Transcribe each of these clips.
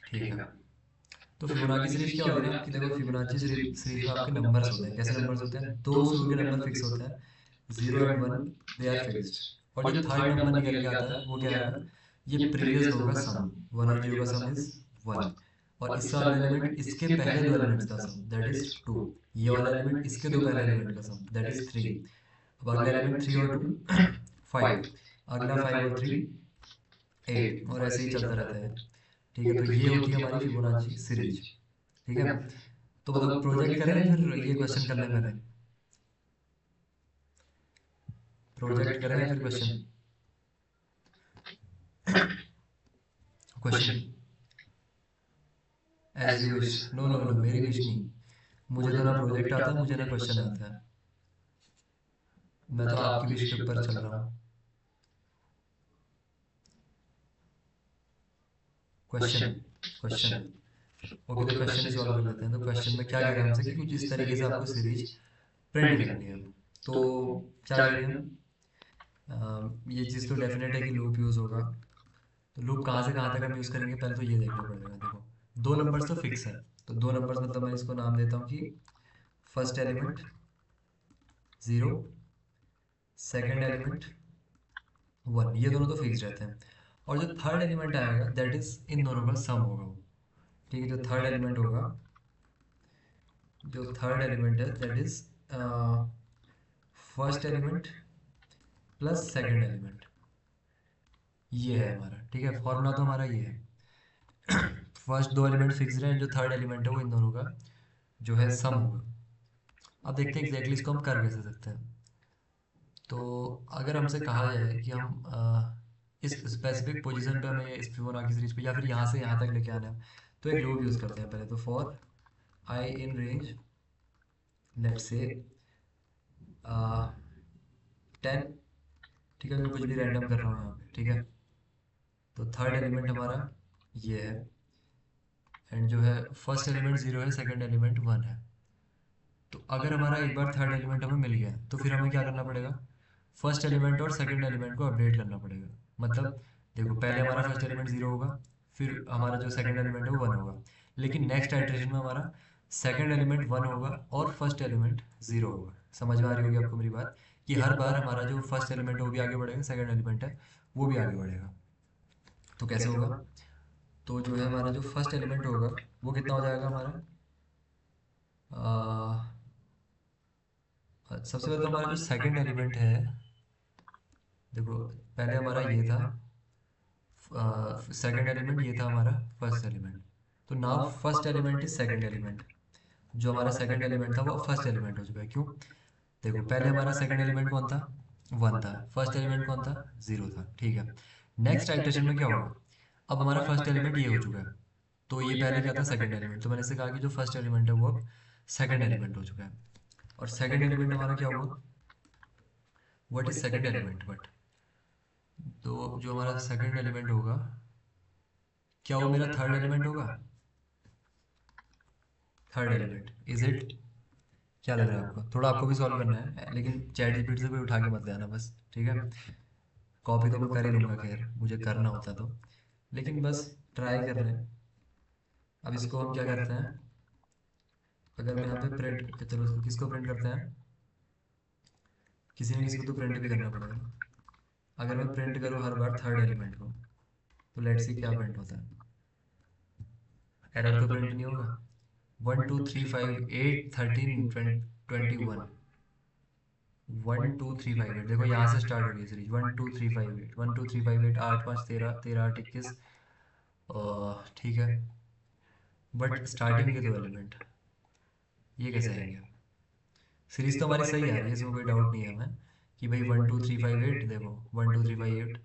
ठीक है। तो फिबोनाची सीरीज क्या होती है ना कि देखो फिबोनाची सीरीज में आपके नंबर्स होते हैं। कैसे नंबर्स होते हैं? दो शुरू के नंबर फिक्स होते हैं, 0 और 1, दे आर फिक्स्ड। और जो थर्ड नंबर निकल के आता है वो क्या आएगा? ये प्रीवियस दो का सम, 1 और 0 का सम इज 1। और इस वाले एलिमेंट इसके पहले दो एलिमेंट्स का सम दैट इज 2। ये वाला एलिमेंट इसके दो पहले एलिमेंट का सम दैट इज 3। अब अगला एलिमेंट 3 और 2 5, अगला 5 और 3 8, और ऐसे ही चलता रहता है। ठीक है, तो ये होती है हमारी फिबोनाची सीरीज। ठीक है, तो बताओ प्रोजेक्ट करें या फिर ये क्वेश्चन कर लें पहले? प्रोजेक्ट करें या फिर question? Question as you wish. No no no, मेरी विश नहीं। मुझे तो ना प्रोजेक्ट आता है, मुझे ना क्वेश्चन आता है। मैं तो आपकी विश के ऊपर चल रहा हूँ। क्वेश्चन क्वेश्चन ओके, तो क्वेश्चन ही सॉल्व कर लेते हैं। तो क्वेश्चन में क्या कह रहे हैं हमसे कि कुछ इस तरीके से आपको सीरीज प्रिंट करनी है। तो क्या करेंगे हम? ये चीज़ तो डेफिनेट है कि लूप यूज़ होगा। तो लूप कहाँ से कहाँ तक हम यूज़ करेंगे पहले तो ये देखना पड़ेगा। देखो, दो नंबर्स तो फिक्स है। तो दो नंबर्स मतलब मैं इसको नाम देता हूँ कि फर्स्ट एलिमेंट 0, सेकेंड एलिमेंट 1, ये दोनों तो फिक्स रहते हैं। और जो थर्ड एलिमेंट आएगा दैट इज इन दोनों का सम होगा वो। ठीक है, जो थर्ड एलिमेंट होगा, जो थर्ड एलिमेंट है that is first element plus second element, ये है हमारा। ठीक है, फॉर्मूला तो हमारा ये है। फर्स्ट दो एलिमेंट फिक्स रहे हैं, जो थर्ड एलिमेंट है वो इन दोनों का जो है सम होगा। अब देखते हैं एग्जैक्टली इसको हम कर कैसे सकते हैं। तो अगर हमसे कहा जाए कि हम इस स्पेसिफिक पोजीशन पे हमें इस फिबोनाची सीरीज पे या फिर यहाँ से यहाँ तक लेके आना है, तो एक लूप यूज़ करते हैं पहले। तो for I in range let's say 10। ठीक है, मैं कुछ भी रैंडम कर रहा हूँ यहाँ पे। ठीक है, तो थर्ड एलिमेंट हमारा ये है, एंड जो है फर्स्ट एलिमेंट 0 है, सेकंड एलिमेंट 1 है। तो अगर हमारा एक बार थर्ड एलिमेंट हमें मिल गया तो फिर हमें क्या करना पड़ेगा? फर्स्ट एलिमेंट और सेकंड एलिमेंट को अपडेट करना पड़ेगा। मतलब देखो, पहले हमारा फर्स्ट एलिमेंट 0 होगा, फिर हमारा जो सेकंड एलिमेंट है वो 1 होगा। लेकिन नेक्स्ट आइटरेशन में हमारा सेकंड एलिमेंट 1 होगा और फर्स्ट एलिमेंट 0 होगा। समझ में आ रही होगी आपको मेरी बात कि हर बार हमारा जो फर्स्ट एलिमेंट है वो भी आगे बढ़ेगा, सेकंड एलिमेंट है वो भी आगे बढ़ेगा। तो कैसे होगा? तो जो है हमारा जो फर्स्ट एलिमेंट होगा वो कितना हो जाएगा हमारा? सबसे पहले तो हमारा जो सेकंड एलिमेंट है, देखो पहले हमारा ये था सेकंड एलिमेंट, ये था हमारा फर्स्ट एलिमेंट। तो now first element is second element. जो हमारा सेकंड एलिमेंट था वो फर्स्ट एलिमेंट हो चुका है। क्यों? देखो, पहले हमारा सेकंड एलिमेंट कौन था? 1 था। फर्स्ट एलिमेंट कौन था? 0 था। ठीक है, नेक्स्ट आइटरेशन में क्या होगा? अब हमारा फर्स्ट एलिमेंट ये हो चुका है, तो ये पहले क्या था? Second element. तो मैंने इससे कहा कि जो फर्स्ट एलिमेंट है वो अब सेकंड एलिमेंट हो चुका है। और सेकंड एलिमेंट हमारा क्या हुआ? What is second element but, तो जो हमारा सेकंड एलिमेंट होगा, क्या वो मेरा थर्ड एलिमेंट होगा? Third element is it? क्या लग रहा है आपको? थोड़ा आपको भी सॉल्व करना है, लेकिन चैट जीपीटी से कोई उठा के मत ले आना बस। ठीक है, कॉपी तो मैं कर ही लूँगा, खैर मुझे करना होता तो, लेकिन बस ट्राई कर रहे हैं। अब इसको हम क्या करते हैं? अगर मैं यहाँ पे प्रिंट, चलो किसको प्रिंट करते हैं? किसी न किसी को तो प्रिंट भी करना पड़ेगा ना। अगर मैं प्रिंट करूँ हर बार थर्ड एलिमेंट को, तो लेट्स सी क्या प्रिंट होता है। एरर तो प्रिंट नहीं होगा। 1 2 3 5 8 13 20 21, 1 2 3 5 8, देखो यहाँ से स्टार्ट हो रही है सीरीज। 1 2 3 5 8, 1 2 3 5 8, 8 5 13 13 8 21। ठीक है, बट स्टार्टिंग के दो एलिमेंट ये कैसे आएंगे? सीरीज तो हमारी सही आ रही है, इसमें कोई डाउट नहीं है हमें कि भाई 1 2 3 5 8, देखो 1 2 3 5 8,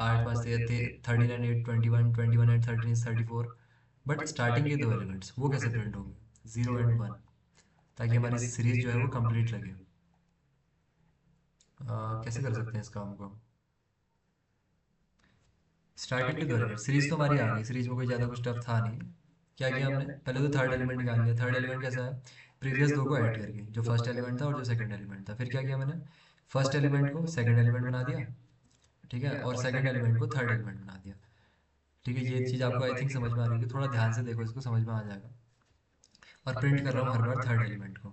8 5 13 13 21 21 8 13 34। बट स्टार्टिंग के दो एलिमेंट्स वो कैसे प्रिंट होंगे? 0 एंड 1, ताकि हमारी सीरीज जो है वो कंप्लीट लगे। कैसे कर सकते हैं इस काम को? स्टार्टिंग के दो एलिमेंट, सीरीज तो हमारी आ गई, सीरीज में कोई ज़्यादा कुछ टफ था नहीं। क्या किया हमने? पहले तो थर्ड एलिमेंट निकाल लिया। थर्ड एलिमेंट कैसा है? प्रीवियस दो को ऐड करके, जो फर्स्ट एलिमेंट था और जो सेकंड एलिमेंट था। फिर क्या किया मैंने? फर्स्ट एलिमेंट को सेकंड एलिमेंट बना दिया, ठीक है, और सेकंड एलिमेंट को थर्ड एलिमेंट बना दिया। ठीक है, ये चीज़ आपको आई थिंक समझ में आ रही होगी, थोड़ा ध्यान से देखो इसको, समझ में आ जाएगा। और प्रिंट कर रहा हूँ हर बार थर्ड एलिमेंट को।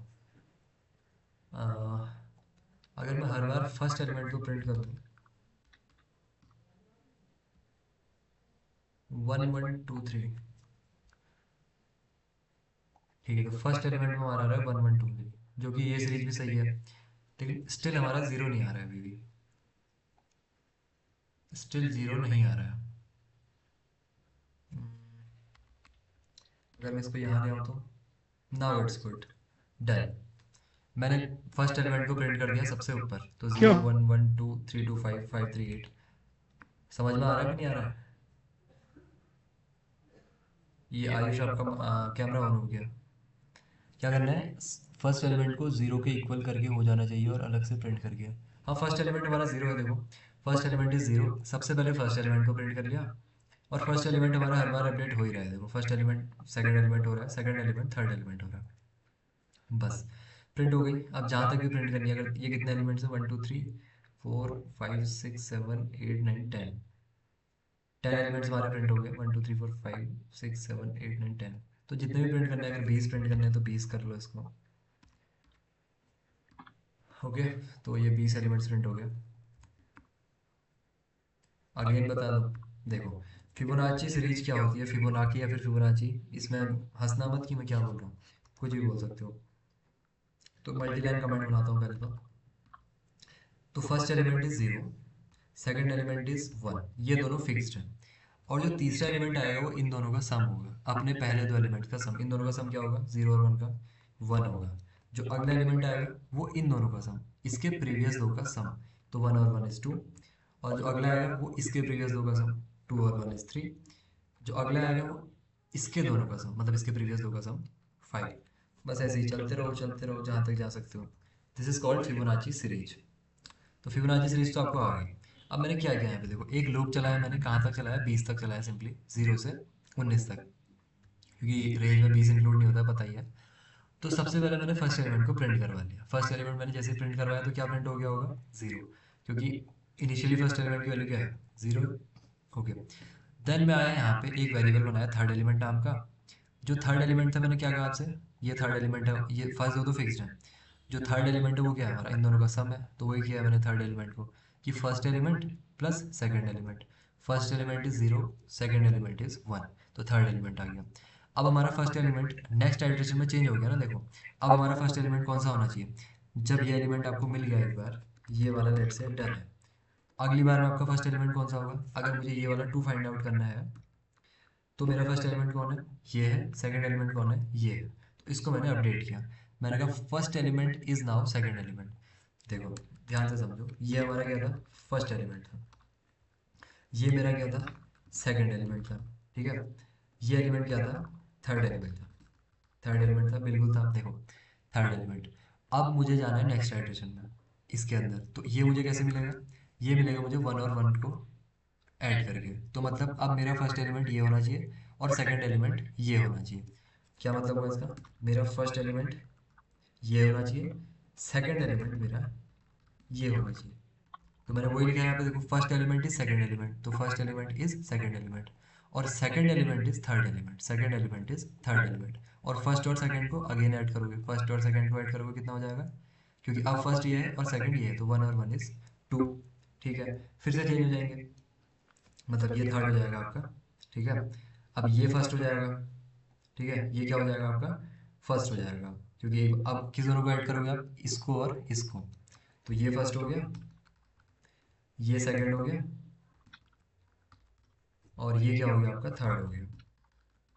अ, अगर मैं हर बार फर्स्ट एलिमेंट को प्रिंट करूँ, 1 1 2 3, ठीक है, तो फर्स्ट एलिमेंट में हमारा आ रहा है 1 1 2 3, जो कि ये सीरीज भी सही है, लेकिन स्टिल हमारा ज़ीरो नहीं आ रहा है अभी भी, स्टिल ज़ीरो नहीं आ रहा है। अगर मैं इसको यहाँ ले आऊँ तो नाउ इट्स गुड, डन। मैंने फर्स्ट एलिमेंट को प्रिंट कर दिया सबसे ऊपर, तो क्यों? 0 1 1 2 3 2 5 5 3 8। समझ में आ रहा है कि नहीं आ रहा है? ये आयुष आपका कैमरा ऑन हो गया। क्या करना है, फर्स्ट एलिमेंट को जीरो के इक्वल करके हो जाना चाहिए और अलग से प्रिंट करके। हाँ, फर्स्ट एलिमेंट हमारा जीरो है, देखो फर्स्ट एलिमेंट इज जीरो, सबसे पहले फर्स्ट एलिमेंट को प्रिंट कर लिया। और फर्स्ट एलिमेंट हमारा हर बार अपडेट हो ही रहा है, देखो फर्स्ट एलिमेंट सेकंड एलिमेंट हो रहा है, सेकंड एलिमेंट थर्ड एलिमेंट हो रहा है, बस प्रिंट हो गई। अब जहाँ तक भी प्रिंट करनी है, अगर ये कितने एलिमेंट्स है, 1 2 3 4 5 6 7 8 9 10, 10 एलिमेंट्स हमारे प्रिंट हो गए, 1 2 3 4 5 6 7 8 9 10। तो जितने भी प्रिंट करने हैं, अगर 20 प्रिंट करने हैं तो 20 कर लो इसको। ओके, तो ये 20 एलिमेंट्स प्रिंट हो गए। अगेन बता दूं, देखो फिबोनाची सीरीज क्या होती है, फिबोनाकी या फिर फिबोनाची, इसमें हंसना मत कि मैं क्या बोल रहा हूँ, कुछ भी बोल सकते हो। तो मल्टी लाइन कमेंट बनाता हूँ पहले तो first element is zero, second element is one, ये दोनों फिक्स्ड हैं। और जो तीसरा एलिमेंट आएगा वो इन दोनों का सम होगा, अपने पहले दो एलिमेंट का सम, इन दोनों का सम क्या होगा, जीरो और वन का, वन होगा। जो अगला एलिमेंट आएगा वो इन दोनों का सम, इसके प्रीवियस दो का सम, तो वन और वन इज टू। और जो अगला आएगा वो इसके प्रीवियस दो का सम, टू और वन इज थ्री। जो अगला आएगा वो इसके दोनों का सम, मतलब इसके प्रीवियस दो का सम, फाइव। बस ऐसे ही चलते रहो जहाँ तक जा सकते हो। This is called Fibonacci series. तो फिबोनाची सीरीज तो आपको आ गई। अब मैंने क्या किया यहाँ पे, देखो एक लूप चलाया मैंने, कहाँ तक चलाया, 20 तक चलाया, सिंपली 0 से 19 तक, क्योंकि रेंज में 20 इंक्लूड नहीं होता, पता ही है। तो सबसे पहले मैंने फर्स्ट एलिमेंट को प्रिंट करवा लिया, फर्स्ट एलिमेंट मैंने जैसे प्रिंट करवाया तो क्या प्रिंट हो गया होगा, जीरो, क्योंकि इनिशियली फर्स्ट एलिमेंट की वैल्यू क्या है, जीरो। ओके, देन मैं आया यहाँ पे एक वेरिएबल बनाया थर्ड एलिमेंट नाम का। जो थर्ड एलिमेंट था, मैंने क्या कहा आपसे, ये थर्ड एलिमेंट है, ये फर्स्ट दो तो फिक्स्ड है, जो थर्ड एलिमेंट है वो क्या है हमारा, इन दोनों का सम है, तो वही किया मैंने थर्ड एलिमेंट को, कि first element plus second element, first element is zero, second element is one, तो थर्ड एलिमेंट आ गया। अब हमारा फर्स्ट एलिमेंट नेक्स्ट आइटरेशन में चेंज हो गया ना, देखो अब हमारा फर्स्ट एलिमेंट कौन सा होना चाहिए, जब ये एलिमेंट आपको मिल गया एक बार, ये वाला लेट से डन है, अगली बार में आपका फर्स्ट एलिमेंट कौन सा होगा, अगर मुझे ये वाला टू फाइंड आउट करना है, तो मेरा फर्स्ट एलिमेंट कौन है, ये है, सेकंड एलिमेंट कौन है, ये है। तो इसको मैंने अपडेट किया, मैंने कहा first element is now second element. देखो ध्यान से समझो, ये हमारा क्या था, फर्स्ट एलिमेंट था, ये मेरा क्या था, सेकंड एलिमेंट था, ठीक है। ये एलिमेंट क्या था, थर्ड एलिमेंट था, थर्ड एलिमेंट था, बिल्कुल था, देखो थर्ड एलिमेंट। अब मुझे जाना है नेक्स्ट आइटरेशन में, इसके अंदर, तो ये मुझे कैसे मिलेगा, ये मिलेगा मुझे वन और वन को ऐड करके, तो मतलब अब मेरा फर्स्ट एलिमेंट ये होना चाहिए और सेकंड एलिमेंट ये होना चाहिए। क्या मतलब हुआ इसका, मेरा फर्स्ट एलिमेंट ये होना चाहिए, सेकंड एलिमेंट मेरा ये होना चाहिए। तो मैंने वही लिखा है यहाँ पे, देखो first element is second element, तो first element is second element, और second element is third element, second element is third element. और फर्स्ट और सेकंड को अगेन ऐड करोगे, फर्स्ट और सेकंड को ऐड करोगे कितना हो जाएगा, क्योंकि अब फर्स्ट ये है और सेकंड ये है, तो वन और वन इज टू, ठीक है। फिर से चेंज हो जाएंगे, मतलब ये थर्ड हो जाएगा आपका, ठीक है। अब ये फर्स्ट हो जाएगा, ठीक है, ये क्या हो जाएगा आपका, फर्स्ट हो जाएगा, क्योंकि अब किस दोनों को ऐड करोगे आप, इसको और इसको, तो ये फर्स्ट हो गया, ये सेकंड हो गया, और ये क्या हो गया आपका, थर्ड हो गया,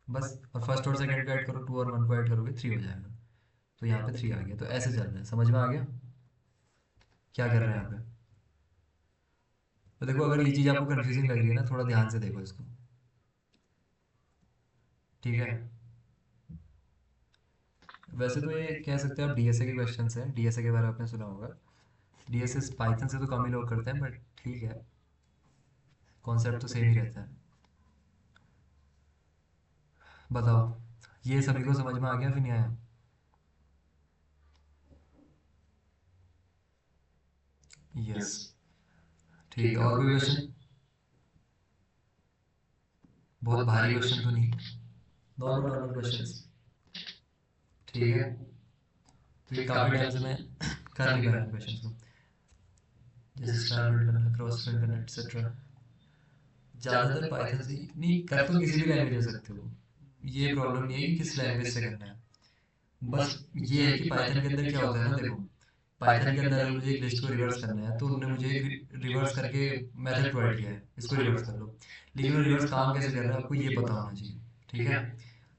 बस। और फर्स्ट और सेकंड को ऐड करो, टू और वन को ऐड करोगे, थ्री हो जाएगा, तो यहाँ पे थ्री आ गया। तो ऐसे चल रहा है, समझ में आ गया क्या कर रहे हैं यहाँ पे। तो देखो अगर ये चीज़ आपको कंफ्यूजिंग लग रही है ना, थोड़ा ध्यान से देखो इसको, ठीक है। वैसे तो ये कह सकते हैं आप डीएसए के क्वेश्चंस हैं, डीएसए के बारे में आपने सुना होगा, डीएसएस पाइथन से तो कम ही लोग करते हैं, बट ठीक है, कॉन्सेप्ट तो सेम ही रहता है। बताओ, ये सभी को समझ में आ गया फिर नहीं आया? यस, ठीक है, और कोई क्वेश्चन? बहुत भारी क्वेश्चन तो नहीं, नॉर्मल नॉर्मल क्वेश्चंस, ठीक है। क्योंकि काफ़ी टाइम से मैं कर नहीं पाया क्वेश्चंस को, जैसे स्टार बिल्ड करना, क्रॉस बिल्ड करना, एक्सेट्रा। ज़्यादातर पाइथन से नहीं, कर तो किसी भी लैंग्वेज में सकते हो, ये प्रॉब्लम नहीं है कि किस लैंग्वेज से करना है। बस ये है कि पाइथन के अंदर क्या होता है ना, देखो पाइथन के अंदर अगर मुझे एक लिस्ट को रिवर्स करना है तो उन्होंने मुझे एक रिवर्स करके मेथड प्रोवाइड किया है, इसको रिवर्स कर लो। लेकिन वो रिवर्स काम कैसे कर रहा है आपको ये पता होना चाहिए, ठीक है।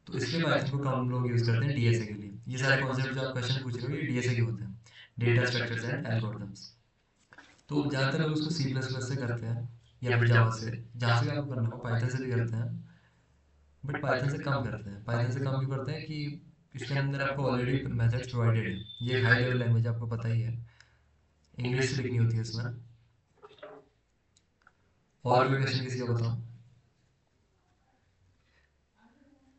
तो इसलिए पाइथन को हम लोग यूज़ करते हैं डीएसए के लिए। ये सारे कॉन्सेप्ट जो आप क्वेश्चन पूछ रहे हो ये डीएसए के होते हैं, डेटा स्ट्रक्चर्स एंड एल्गोरिथम्स। तो ज़्यादातर लोग उसको सी प्लस प्लस से करते हैं या फिर जावा से, जहाँ से भी आपको करना हो, पाइथन से भी करते हैं, बट पाइथन से कम करते हैं। पाइथन से कम क्यों करते हैं कि इसके अंदर आपको ऑलरेडी मेथड्स प्रोवाइडेड है, ये एक हाई लेवल लैंग्वेज आपको पता ही है, इंग्लिश से लिखनी होती है इसमें। और कोई क्वेश्चन किसी का बताओ,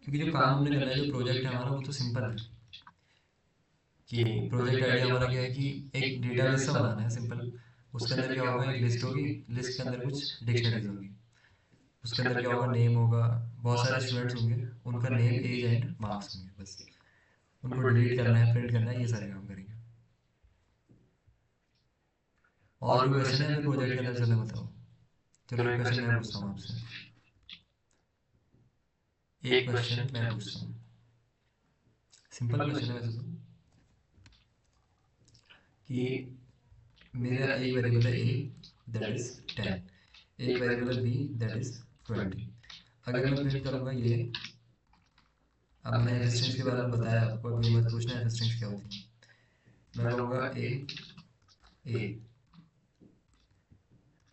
क्योंकि जो काम हमने करना है, जो प्रोजेक्ट है हमारा, वो तो सिंपल है। कि प्रोजेक्ट आइडिया हमारा क्या है कि एक डेटाबेस सा बनाना है सिंपल। उसके अंदर क्या होगा, एक लिस्ट होगी, लिस्ट के अंदर कुछ डिक्शनरीज होगी, उसके अंदर क्या होगा, नेम होगा, बहुत सारे स्टूडेंट्स होंगे, उनका नेम, एज एंड मार्क्स होंगे, बस उनको डिलीट करना है, प्रिंट करना है, ये सारे काम करेंगे। और कोई क्वेश्चन है फिर प्रोजेक्ट के अंदर, चलो बताओ। चलो एक क्वेश्चन मैं पूछता हूँ आपसे, एक क्वेश्चन मैं पूछता हूँ, सिंपल क्वेश्चन है वैसे तो, कि मेरा एक वेरिएबल है ए, दैट इज 10, एक वेरिएबल है बी, दैट इज 20। अगर मैं प्रिंट करूँगा ये, अब मैंने एफ स्ट्रिंग्स के बारे में बताया आपको, अब ये मत पूछना एफ स्ट्रिंग्स क्या होती है। मैं कहूँगा ए, ए,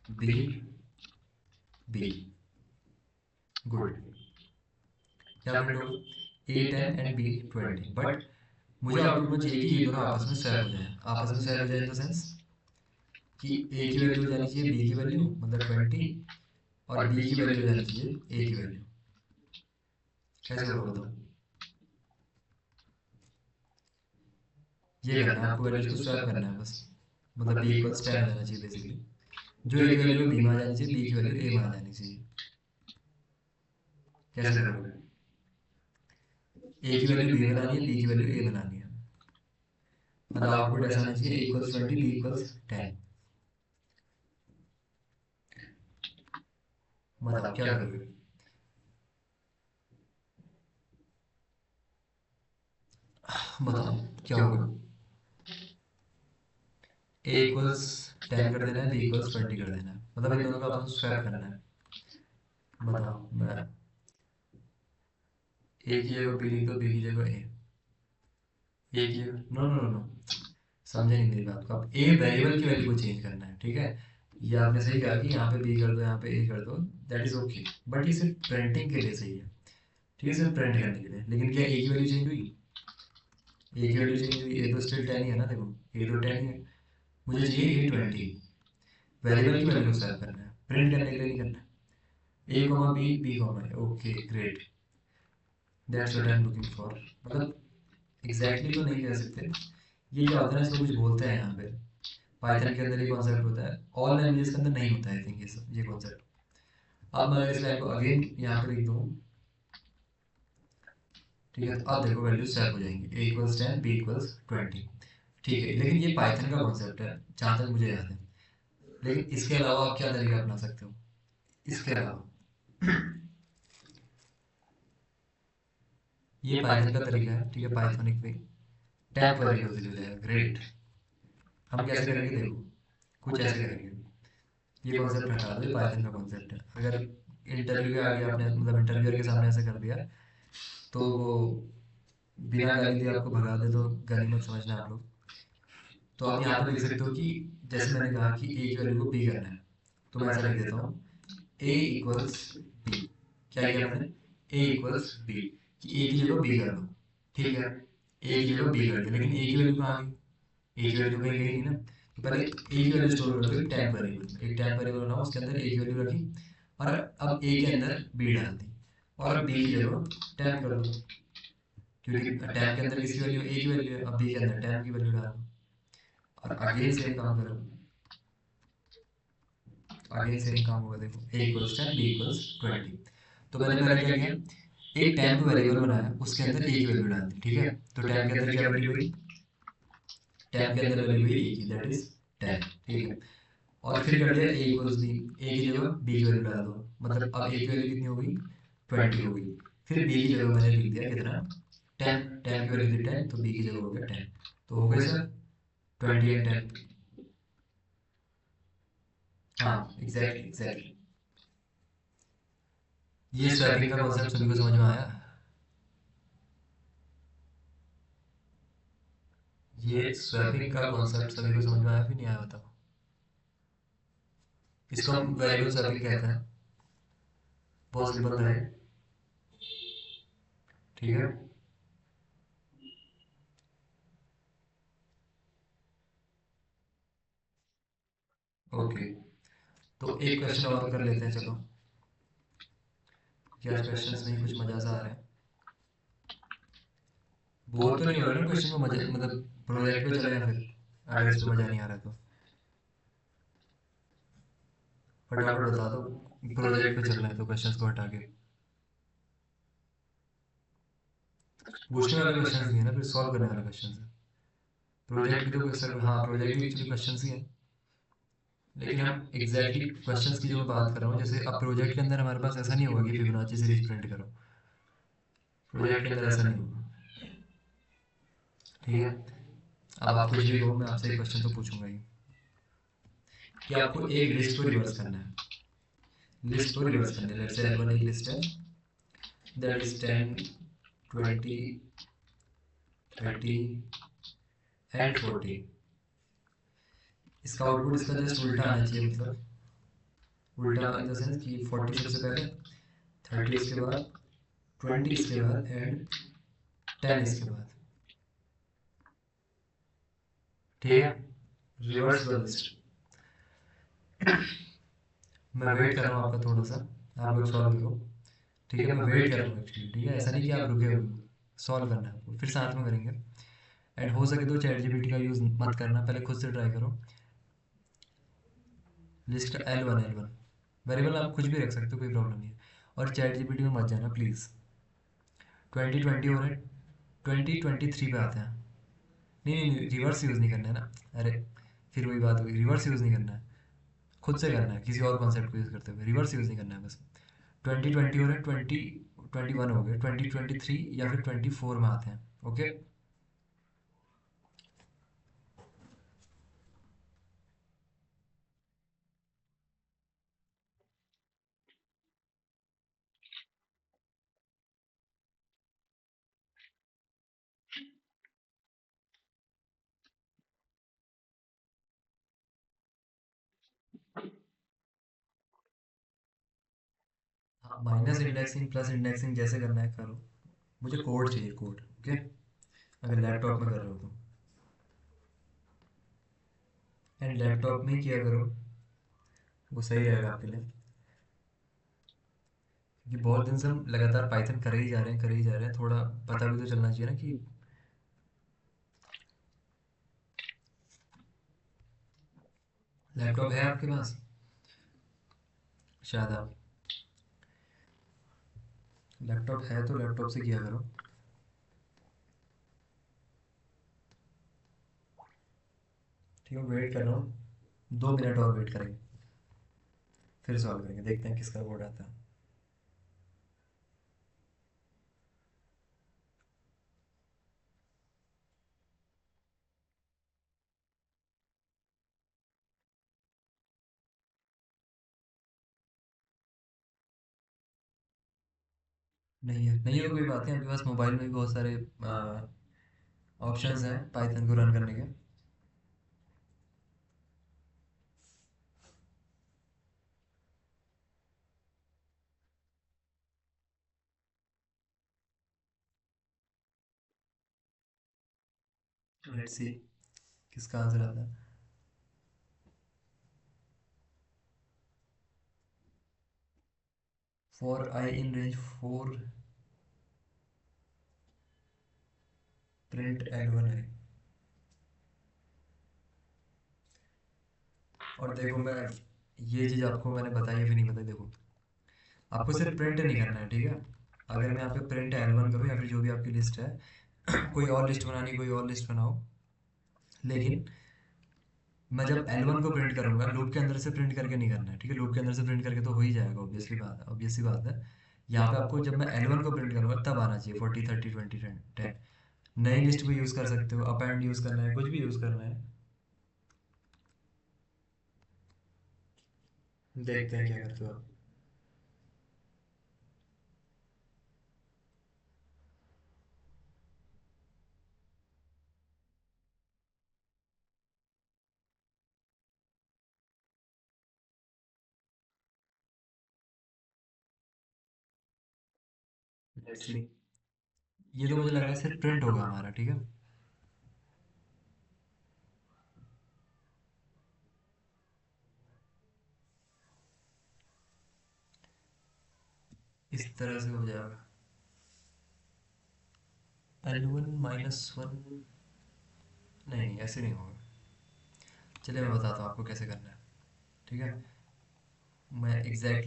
बी, बी, गुड, क्या प्रिंट होगा, ए 10 एंड बी 20। बट मुझे आउटपुट में चाहिए कि ये दोनों आपस में स्वैप हो जाएं। आपस में स्वैप हो जाए इन द सेंस कि ए की वैल्यू हो जानी चाहिए बी की वैल्यू, मतलब 20, और बी की वैल्यू हो जानी चाहिए ए की वैल्यू। कैसे होगा बताओ, ये करना है आपको, वैल्यूज को स्वैप करना है बस, मतलब बी इक्वल्स 10 हो जाना चाहिए बेसिकली। जो ए की वैल्यू है बी में आ जानी चाहिए, बी की वैल्यू ए में आ जानी चाहिए। कैसे करोगे, ए की वैल्यू बी में लानी है, बी की वैल्यू ए में लानी है, मतलब आउटपुट ऐसा आना चाहिए, ए इक्वल्स 20, बी इक्वल्स 10। बताओ क्या करोगे, बताओ क्या होगा। ए इक्वल्स 10 कर देना है, बी इक्वल्स 20 कर देना है, मतलब इन दोनों का आपस में स्वैप करना है। बताओ, मैं ए की जगह बी लिख दो, बी की जगह ए की जगह, नो नो नो नो, समझे नहीं मेरी बात को। अब ए वेरिएबल की वैल्यू को चेंज करना है, ठीक है। ये आपने सही कहा कि यहाँ पे बी कर दो, यहाँ पे ए कर दो, दैट इज ओके, बट ये सिर्फ प्रिंटिंग के लिए सही है, ठीक है, सिर्फ प्रिंट करने के लिए। लेकिन क्या ए की वैल्यू चेंज हुई, ए की वैल्यू चेंज हुई, ए तो स्टिल 10 ही है ना, देखो ए तो 10 ही है, मुझे चाहिए ए 20। वेरिएबल की वैल्यू को स्वैप करना है, प्रिंट करने के लिए नहीं करना है। A comma B, B comma A, okay great, that's what I am looking for. मतलब एग्जैक्टली तो नहीं कह सकते, ये क्या होता है ना, इसको कुछ बोलते हैं यहाँ पे, पाइथन के अंदर ये कॉन्सेप्ट होता है, ऑल लैंग्वेजेस के अंदर नहीं होता है आई थिंक, ये कॉन्सेप्ट। अब मैं अगर इस लाइन को अगेन यहाँ पे लिख दूँ, ठीक है, तो अब देखो वैल्यू स्वैप हो जाएंगी, ए इक्वल्स 10, बी इक्वल्स 20, ठीक है। लेकिन ये पाइथन का कॉन्सेप्ट है जहाँ तक मुझे याद है, लेकिन इसके अलावा आप क्या तरीका अपना सकते हो, इसके अलावा ये पाइथन का तरीका है, ठीक है, पाइथोनिक वे, टेम्प वेरिएबल से हो जाएगा, ग्रेट। हम कैसे करेंगे देखो, कुछ ऐसे करेंगे, ये कॉन्सेप्ट हटा दो, ये पाइथन का कॉन्सेप्ट है। अगर इंटरव्यू के आगे आपने, मतलब इंटरव्यूअर के सामने ऐसे कर दिया, तो वो बिना गाली दिए आपको भगा दे तो गनीमत समझना आप लोग। तो आप यहाँ पे लिख सकते हो कि जैसे मैंने कहा कि ए की वैल्यू को बी करना है, तो मैं ऐसा लिख देता हूँ, ए इक्वल्स बी। क्या किया मैंने, ए इक्वल्स बी, कि ए की जगह बी कर दो, ठीक है, ए की जगह बी कर दिया। लेकिन ए की वैल्यू कहाँ गई, ए की वैल्यू तो कहीं गई नहीं ना। तो पहले ए की वैल्यू स्टोर कर दो एक टेम्प वेरिएबल में, एक टेम्प वेरिएबल बनाओ, उसके अंदर ए की वैल्यू रखी, और अब ए के अंदर बी डाल दी, और अब बी की जगह टेम्प कर दो, क्योंकि टेम्प के अंदर किसकी वैल्यू, ए की वैल्यू है, अब बी के अंदर टेम्प की वैल्यू डालो, और अगेन सेम काम करो, अगेन सेम काम होगा, देखो ए इक्वल्स 10, बी इक्वल्स 20। तो मैंने पहले क्या किया, एक टेम्प वेरिएबल बनाया, उसके अंदर ए की वैल्यू डाल दी, ठीक है। तो टेम्प के अंदर क्या वैल्यू हुई, टेम्प के अंदर वैल्यू हुई ए की, दैट इज 10, ठीक है। और फिर कर लिया ए इक्वल्स बी, ए की जगह बी की वैल्यू डाल दो, मतलब अब ए की वैल्यू कितनी हो गई, 20 हो गई। फिर बी की जगह मैंने लिख दिया कितना, 10, 10 की वैल्यू थी 10, तो बी की जगह हो गया 10। तो हो गए सर 20 एंड 10। हाँ एग्जैक्टली एग्जैक्टली। ये स्वैपिंग का कॉन्सेप्ट सभी को समझ में आया। ये स्वैपिंग का कॉन्सेप्ट सभी को समझ में आया, फिर नहीं आया बताओ। इसको हम वेरिएबल स्वैपिंग कहते हैं, बहुत सिंपल था ये, ठीक है। ओके, तो एक क्वेश्चन और कर लेते हैं चलो, क्योंकि आज क्वेश्चंस में ही कुछ मजा सा आ रहा है। बोर तो नहीं हो रहा ना क्वेश्चन में, मजा मतलब प्रोजेक्ट पे चले या फिर, अगर इस पे मजा नहीं आ रहा तो फटाफट बता दो, प्रोजेक्ट पे चलना है तो क्वेश्चंस को हटा के। पूछने वाले क्वेश्चंस नहीं है ना, फिर सॉल्व करने वाले क्वेश्चंस है। प्रोजेक्ट भी तो सर, हाँ प्रोजेक्ट भी एक्चुअली क्वेश्चंस ही है, लेकिन हम एग्जैक्टली क्वेश्चंस की जो मैं बात कर रहा हूँ, जैसे अब प्रोजेक्ट के अंदर हमारे पास ऐसा नहीं होगा कि फिबोनाची सीरीज प्रिंट करो, प्रोजेक्ट के अंदर ऐसा नहीं होगा, ठीक है। अब आप कुछ भी कहो, मैं आपसे एक क्वेश्चन तो पूछूंगा ही, कि आपको एक लिस्ट को रिवर्स करना है, लिस्ट को रिवर्स करना है। लेट्स से L1 एक लिस्ट है, दैट इज 10, 20, 30 एंड 40। इसका आउटपुट इसका जस्ट उल्टा आना चाहिए, मतलब उल्टा इन द सेंस कि 40 सबसे पहले, 30 उसके बाद, 20 इसके बाद एंड 10 इसके बाद, ठीक है। Reverse the list. मैं वेट कर रहा हूँ आपका थोड़ा सा, आप लोग सॉल्व करो, ठीक है। मैं वेट कर रहा हूँ एक्चुअली, ठीक है, ऐसा नहीं कि आप रुके हुए हो, सॉल्व करना है आपको, फिर साथ में करेंगे। एंड हो सके तो चैट जीपीटी का यूज़ मत करना, पहले खुद से ट्राई करो। लिस्ट का L1 वेरिएबल आप कुछ भी रख सकते हो, कोई प्रॉब्लम नहीं है। और चैट जीपीटी में मत जाना प्लीज़। 2020 हो रहा है, 2023 पे आते हैं। नहीं नहीं नहीं, रिवर्स यूज़ नहीं करना है ना, अरे फिर वही बात होगी, रिवर्स यूज़ नहीं करना है, खुद से करना है, किसी और कॉन्सेप्ट को यूज़ करते हुए, रिवर्स यूज़ नहीं करना है बस। 2020 हो रहा है, 2021 हो गया, 2023 या फिर 24 में आते हैं, ओके। हाँ, माइनस इंडेक्सिंग प्लस इंडेक्सिंग जैसे करना है करो, मुझे कोड चाहिए, कोड, ओके। अगर लैपटॉप में कर रहे हो तो, एंड लैपटॉप में ही किया करो, वो सही रहेगा आपके लिए, क्योंकि बहुत दिन से हम लगातार पाइथन कर ही जा रहे हैं, कर ही जा रहे हैं, थोड़ा पता भी तो चलना चाहिए ना कि लैपटॉप है आपके पास, शायद आप, लैपटॉप है तो लैपटॉप से किया करो, ठीक है। वेट कर रहा हूँ, 2 मिनट और वेट करेंगे, फिर सॉल्व करेंगे, देखते हैं किसका कोड आता है। नहीं है, नहीं है तो कोई बात नहीं, आपके पास मोबाइल में भी बहुत सारे ऑप्शंस हैं पाइथन को रन करने के। लेट्स सी किसका आंसर आता है। For I in range 4 print L1 है। और देखो मैं, ये चीज़ आपको मैंने बताई है फिर नहीं बताई, देखो आपको सिर्फ प्रिंट नहीं करना है, ठीक है। अगर मैं यहाँ पे प्रिंट L1 करूँ या फिर जो भी आपकी लिस्ट है कोई और लिस्ट बनानी, कोई और लिस्ट बनाओ, लेकिन मैं जब L1 को प्रिंट करूंगा, लूप के अंदर से प्रिंट करके नहीं करना है, ठीक है। लूप के अंदर से प्रिंट करके तो हो ही जाएगा, ऑब्वियसली बात है, ऑब्वियसली बात है। यहाँ पे आपको जब मैं L1 को प्रिंट करूंगा तब आना चाहिए 40 30 20 10। नई लिस्ट भी यूज़ कर सकते हो, अप एंड यूज़ करना है, कुछ भी यूज़ करना है। देखते हैं क्या करते हो आप। Let's see. ये तो मुझे लग रहा है सिर्फ प्रिंट होगा हमारा, ठीक है। इस तरह से हो जाएगा। L1 - 1। नहीं नहीं, ऐसे नहीं होगा। चलिए मैं बताता हूँ आपको कैसे करना है, ठीक है। मैं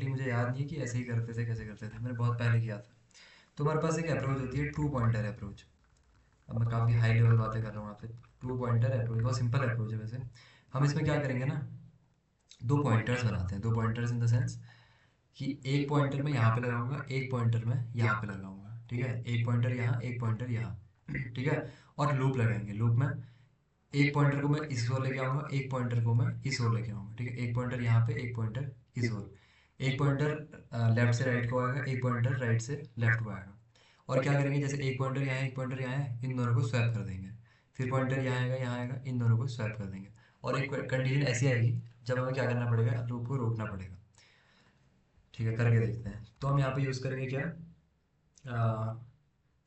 मुझे याद नहीं है कि ऐसे ही करते थे, कैसे करते थे, मैंने बहुत पहले किया था। तो हमारे पास एक अप्रोच होती है, टू पॉइंटर अप्रोच। अब मैं काफ़ी हाई लेवल बातें कर रहा हूँ आपसे। टू पॉइंटर अप्रोच बहुत सिंपल अप्रोच है वैसे। हम इसमें क्या करेंगे ना, दो पॉइंटर्स बनाते हैं, दो पॉइंटर्स इन द सेंस कि एक पॉइंटर मैं यहाँ पे लगाऊंगा, एक पॉइंटर मैं यहाँ पे लगाऊंगा, ठीक है। एक पॉइंटर यहाँ, एक पॉइंटर यहाँ, ठीक है। और लूप लगाएंगे, लूप में एक पॉइंटर को मैं इस ओर लेके आऊंगा, एक पॉइंटर को मैं इस ओर लेके आऊंगा, ठीक है। एक पॉइंटर यहाँ पे, एक पॉइंटर इस ओर। एक पॉइंटर लेफ्ट से राइट को आएगा, एक पॉइंटर राइट से लेफ्ट को आएगा। और क्या करेंगे, जैसे एक पॉइंटर यहाँ है, एक पॉइंटर यहाँ है, इन दोनों को स्वैप कर देंगे। फिर पॉइंटर यहाँ आएगा, यहाँ आएगा, इन दोनों को स्वैप कर देंगे। और एक कंडीशन ऐसी आएगी जब हमें क्या करना पड़ेगा, लूप को रोकना पड़ेगा, ठीक है। करके देखते हैं। तो हम यहाँ पे यूज़ करेंगे क्या,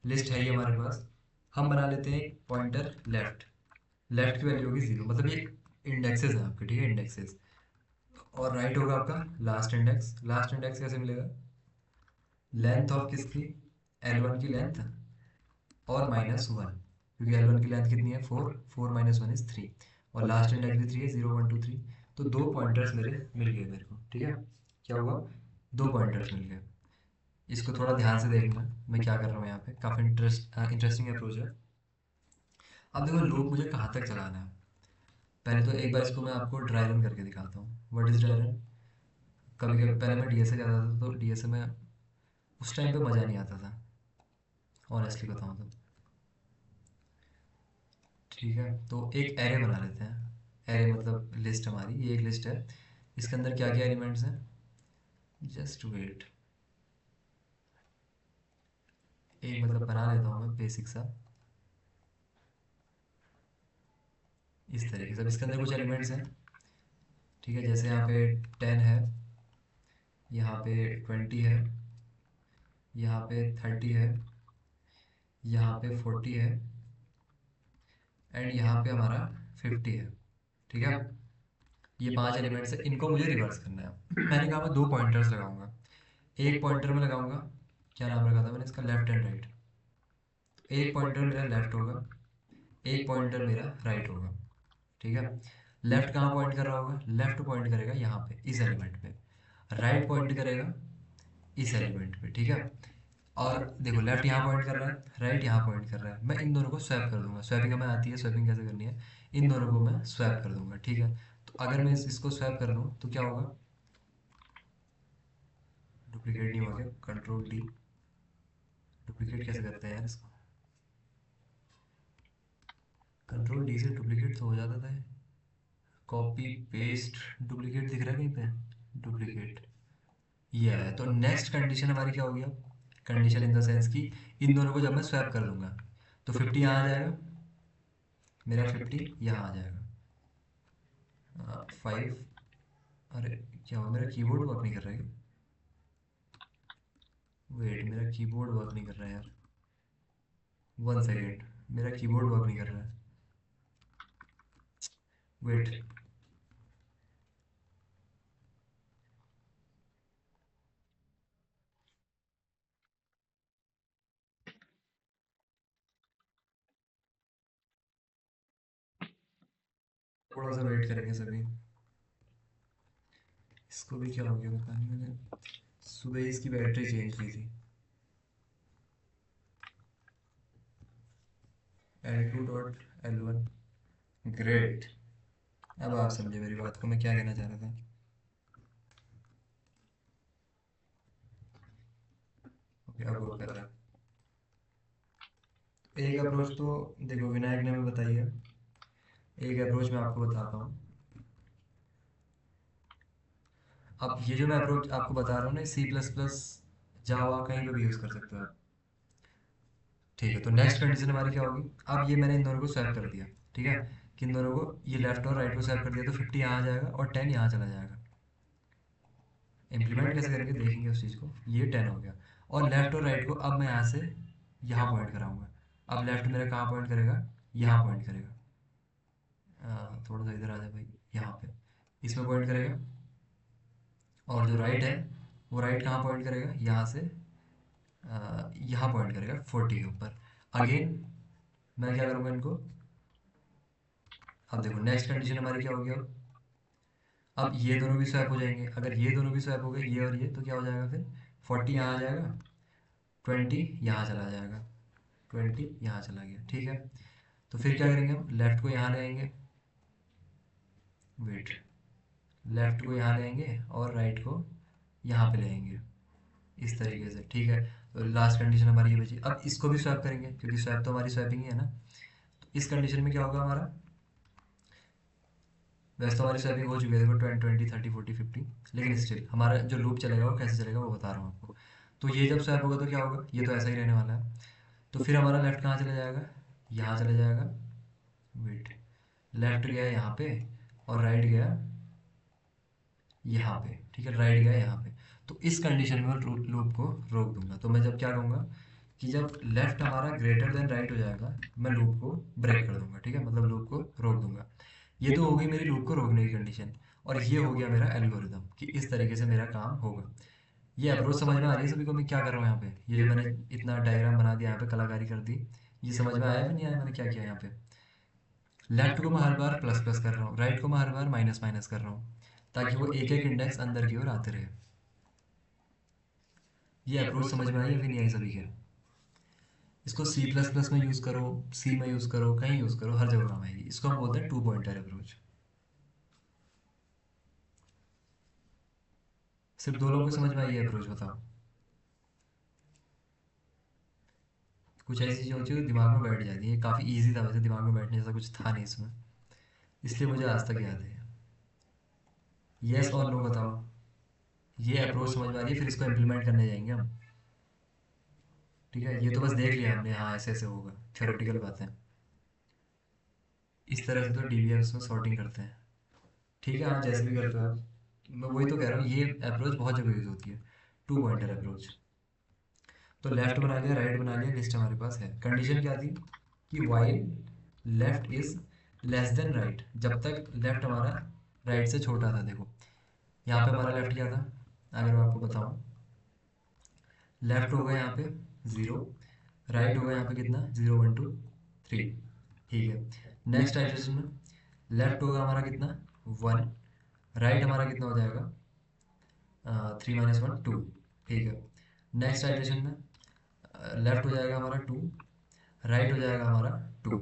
लिस्ट है ये हमारे पास। हम बना लेते हैं पॉइंटर लेफ्ट। लेफ्ट की वैल्यू होगी 0, मतलब ये इंडेक्सेस हैं आपके, ठीक है, इंडेक्सेस। और राइट होगा आपका लास्ट इंडेक्स। लास्ट इंडेक्स कैसे मिलेगा, लेंथ ऑफ किसकी, L1 की लेंथ और -1, क्योंकि L1 की लेंथ कितनी है, 4, 4 - 1 इज 3। और लास्ट इंडेक्स भी 3 है, 0 1 2 3। तो दो पॉइंटर्स मेरे मिल गए मेरे को, ठीक है। क्या हुआ, दो पॉइंटर्स मिल गए। इसको थोड़ा ध्यान से देखना, मैं क्या कर रहा हूँ यहाँ पे, काफ़ी इंटरेस्टिंग अप्रोच है। अब देखो लूप मुझे कहाँ तक चलाना है। पहले तो एक बार इसको मैं आपको ड्राई रन करके दिखाता हूँ। What is dry run. कभी कभी पहले मैं डीएसए जाता था, तो डीएसए में उस टाइम पे मज़ा नहीं आता था, ऑनेस्टली बताऊँ तो, ठीक है। तो एक एरे बना लेते हैं। एरे मतलब लिस्ट, हमारी ये एक लिस्ट है। इसके अंदर क्या क्या एलिमेंट्स हैं, जस्ट वेट। एक मतलब बना लेता हूँ मैं बेसिक सा, इस तरीके से। अब इसके अंदर कुछ एलिमेंट्स हैं, ठीक है। जैसे यहाँ पे 10 है, यहाँ पे 20 है, यहाँ पे 30 है, यहाँ पे 40 है, एंड यहाँ पे हमारा 50 है, ठीक है। ये पांच एलिमेंट्स है, इनको मुझे रिवर्स करना है। मैंने कहा मैं दो पॉइंटर्स लगाऊंगा। एक पॉइंटर में लगाऊंगा, क्या नाम रखा था मैंने इसका, लेफ्ट एंड राइट। एक पॉइंटर मेरा लेफ्ट होगा, एक पॉइंटर मेरा राइट होगा, ठीक है। लेफ्ट कहाँ पॉइंट कर रहा होगा, लेफ्ट पॉइंट करेगा यहाँ पे, इस एलिमेंट पे। राइट पॉइंट करेगा इस एलिमेंट पे, ठीक है। और देखो लेफ्ट यहाँ पॉइंट कर रहा है, राइट यहाँ पॉइंट कर रहा है। मैं इन दोनों को स्वैप कर दूंगा। स्वैपिंग हमें आती है, स्वैपिंग कैसे करनी है, इन दोनों को मैं स्वैप कर दूंगा, ठीक है। तो अगर मैं इसको स्वैप कर लूँ तो क्या होगा, डुप्लीकेट नहीं हुआ क्या, कंट्रोल डी। डुप्लीकेट कैसे करते हैं यार इसको, कंट्रोल डी से डुप्लीकेट तो हो जाता था। कॉपी पेस्ट, डुप्लीकेट दिख रहा है कहीं पे, डुप्लीकेट। ये है। तो नेक्स्ट कंडीशन हमारी क्या होगी अब, कंडीशन इन द सेंस कि इन दोनों को जब मैं स्वैप कर दूंगा तो 50 यहाँ आ जाएगा, मेरा 50 यहाँ आ जाएगा। 5। अरे क्या हुआ, मेरा कीबोर्ड वर्क नहीं कर रहा है क्या? वेट, मेरा कीबोर्ड वर्क नहीं कर रहा है यार, 1 सेकेंड। मेरा कीबोर्ड वर्क नहीं कर रहा है, वेट। थोड़ा सा वेट करेंगे सभी। इसको भी क्या हो गया पता नहीं, मैंने सुबह ही इसकी बैटरी चेंज की थी। L2 dot L1। ग्रेट। अब आप समझे मेरी बात को, मैं क्या कहना चाह रहा था। ओके, अब वर्क कर रहा है। एक अप्रोच तो देखो विनायक ने हमें बताई है, एक अप्रोच मैं आपको बताता हूँ। अब ये जो मैं अप्रोच आपको बता रहा हूँ ना, C++, जावा, कहीं पे भी यूज़ कर सकते हो आप। ठीक है, तो नेक्स्ट कंडीशन हमारी क्या होगी। अब ये मैंने इन दोनों को स्वैप कर दिया, ठीक है, कि इन दोनों को, ये लेफ्ट और राइट को स्वैप कर दिया, तो 50 यहाँ आ जाएगा और 10 यहाँ चला जाएगा। इम्प्लीमेंट कैसे करेंगे देखेंगे उस चीज़ को। ये 10 हो गया, और लेफ्ट और राइट को अब मैं यहाँ से यहाँ पॉइंट कराऊंगा। अब लेफ्ट मेरा कहाँ पॉइंट करेगा, यहाँ पॉइंट करेगा। थोड़ा सा इधर आ जाए भाई, यहाँ पे इसमें पॉइंट करेगा। और जो राइट है, वो राइट कहाँ पॉइंट करेगा, यहाँ से यहाँ पॉइंट करेगा 40 के ऊपर। अगेन मैं क्या करूँगा इनको। अब देखो नेक्स्ट कंडीशन हमारी क्या होगी। अब ये दोनों भी स्वैप हो जाएंगे। अगर ये दोनों भी स्वैप हो गए, ये और ये, तो क्या हो जाएगा फिर, 40 यहाँ आ जाएगा, 20 यहाँ चला जाएगा, 20 यहाँ चला गया। ठीक है, तो फिर क्या करेंगे हम, लेफ्ट को यहाँ ले आएंगे, वेट, लेफ्ट को यहाँ ले आएंगे और राइट को यहाँ पे ले आएंगे, इस तरीके से। ठीक है, तो लास्ट कंडीशन हमारी ये बची। अब इसको भी स्वैप करेंगे, क्योंकि स्वैप तो हमारी स्वैपिंग ही है ना। तो इस कंडीशन में क्या होगा हमारा, वैसे तो हमारी स्वैपिंग हो चुकी है, देखो 20 20 30 40 50, लेकिन स्टिल हमारा जो लूप चलेगा वो कैसे चलेगा वो बता रहा हूँ आपको। तो ये जब स्वैप होगा तो क्या होगा, ये तो ऐसा ही रहने वाला है। तो फिर हमारा लेफ्ट कहाँ चला जाएगा, यहाँ चला जाएगा, वेट, लेफ्ट गया यहाँ पे और राइट गया यहाँ पे। ठीक है, राइट गया यहाँ पे। तो इस कंडीशन में मैं लूप को रोक दूंगा। तो मैं जब क्या कहूँगा कि जब लेफ्ट हमारा ग्रेटर देन राइट हो जाएगा, मैं लूप को ब्रेक कर दूंगा। ठीक है, मतलब लूप को रोक दूंगा। ये तो हो गई मेरी लूप को रोकने की कंडीशन, और ये हो गया मेरा एल्गोरिदम कि इस तरीके से मेरा काम होगा। ये अप्रोच समझ में आ रही है सभी को, मैं क्या कर रहा हूँ यहाँ पे। ये जो मैंने इतना डायग्राम बना दिया यहाँ पे, कलाकारी कर दी, ये समझ में आया भी नहीं आया मैंने क्या किया यहाँ पे। लेफ्ट को मैं हर बार प्लस प्लस कर रहा हूँ, राइट को मैं हर बार माइनस माइनस कर रहा हूँ, ताकि वो एक एक इंडेक्स अंदर की ओर आते रहे। ये अप्रोच समझ में आई या फिर नहीं आई सभी के। इसको C++ में यूज़ करो, सी में यूज़ करो, कहीं यूज़ करो, हर जगह काम आएगी। इसको हम बोलते हैं टू पॉइंटर अप्रोच। सिर्फ दो लोगों को समझ में आई है अप्रोच, बताओ। कुछ ऐसी चीज़ें होती है जो दिमाग में बैठ जाती है। काफ़ी इजी था वैसे, दिमाग में बैठने जैसा कुछ था नहीं इसमें, इसलिए मुझे आज तक याद है। यस और नो बताओ, ये अप्रोच समझ में आ रही है। फिर इसको इम्प्लीमेंट करने जाएंगे हम। ठीक है, ये तो बस देख लिया हमने, हाँ ऐसे ऐसे होगा, थ्योरेटिकल बातें। इस तरह से तो डीबीएम्स में सॉर्टिंग करते हैं। ठीक है, हाँ जैसे भी करते हो आप। मैं वही तो कह रहा हूँ, ये अप्रोच बहुत जगह यूज़ होती है, टू पॉइंटर अप्रोच। तो लेफ्ट बना लिया, राइट बना लिया, लिस्ट हमारे पास है। कंडीशन क्या थी कि while left is less than right, जब तक लेफ्ट हमारा राइट से छोटा था। देखो यहाँ पे हमारा लेफ्ट क्या था, अगर मैं आपको बताऊँ, लेफ्ट होगा यहाँ पे 0, राइट होगा यहाँ पे कितना, 0 1 2 3। ठीक है, नेक्स्ट आइटरेशन में लेफ्ट होगा हमारा कितना, 1, राइट हमारा कितना हो जाएगा, 3 - 1 2। ठीक है, नेक्स्ट आइटरेशन में लेफ्ट हो जाएगा हमारा 2, राइट हो जाएगा हमारा 2,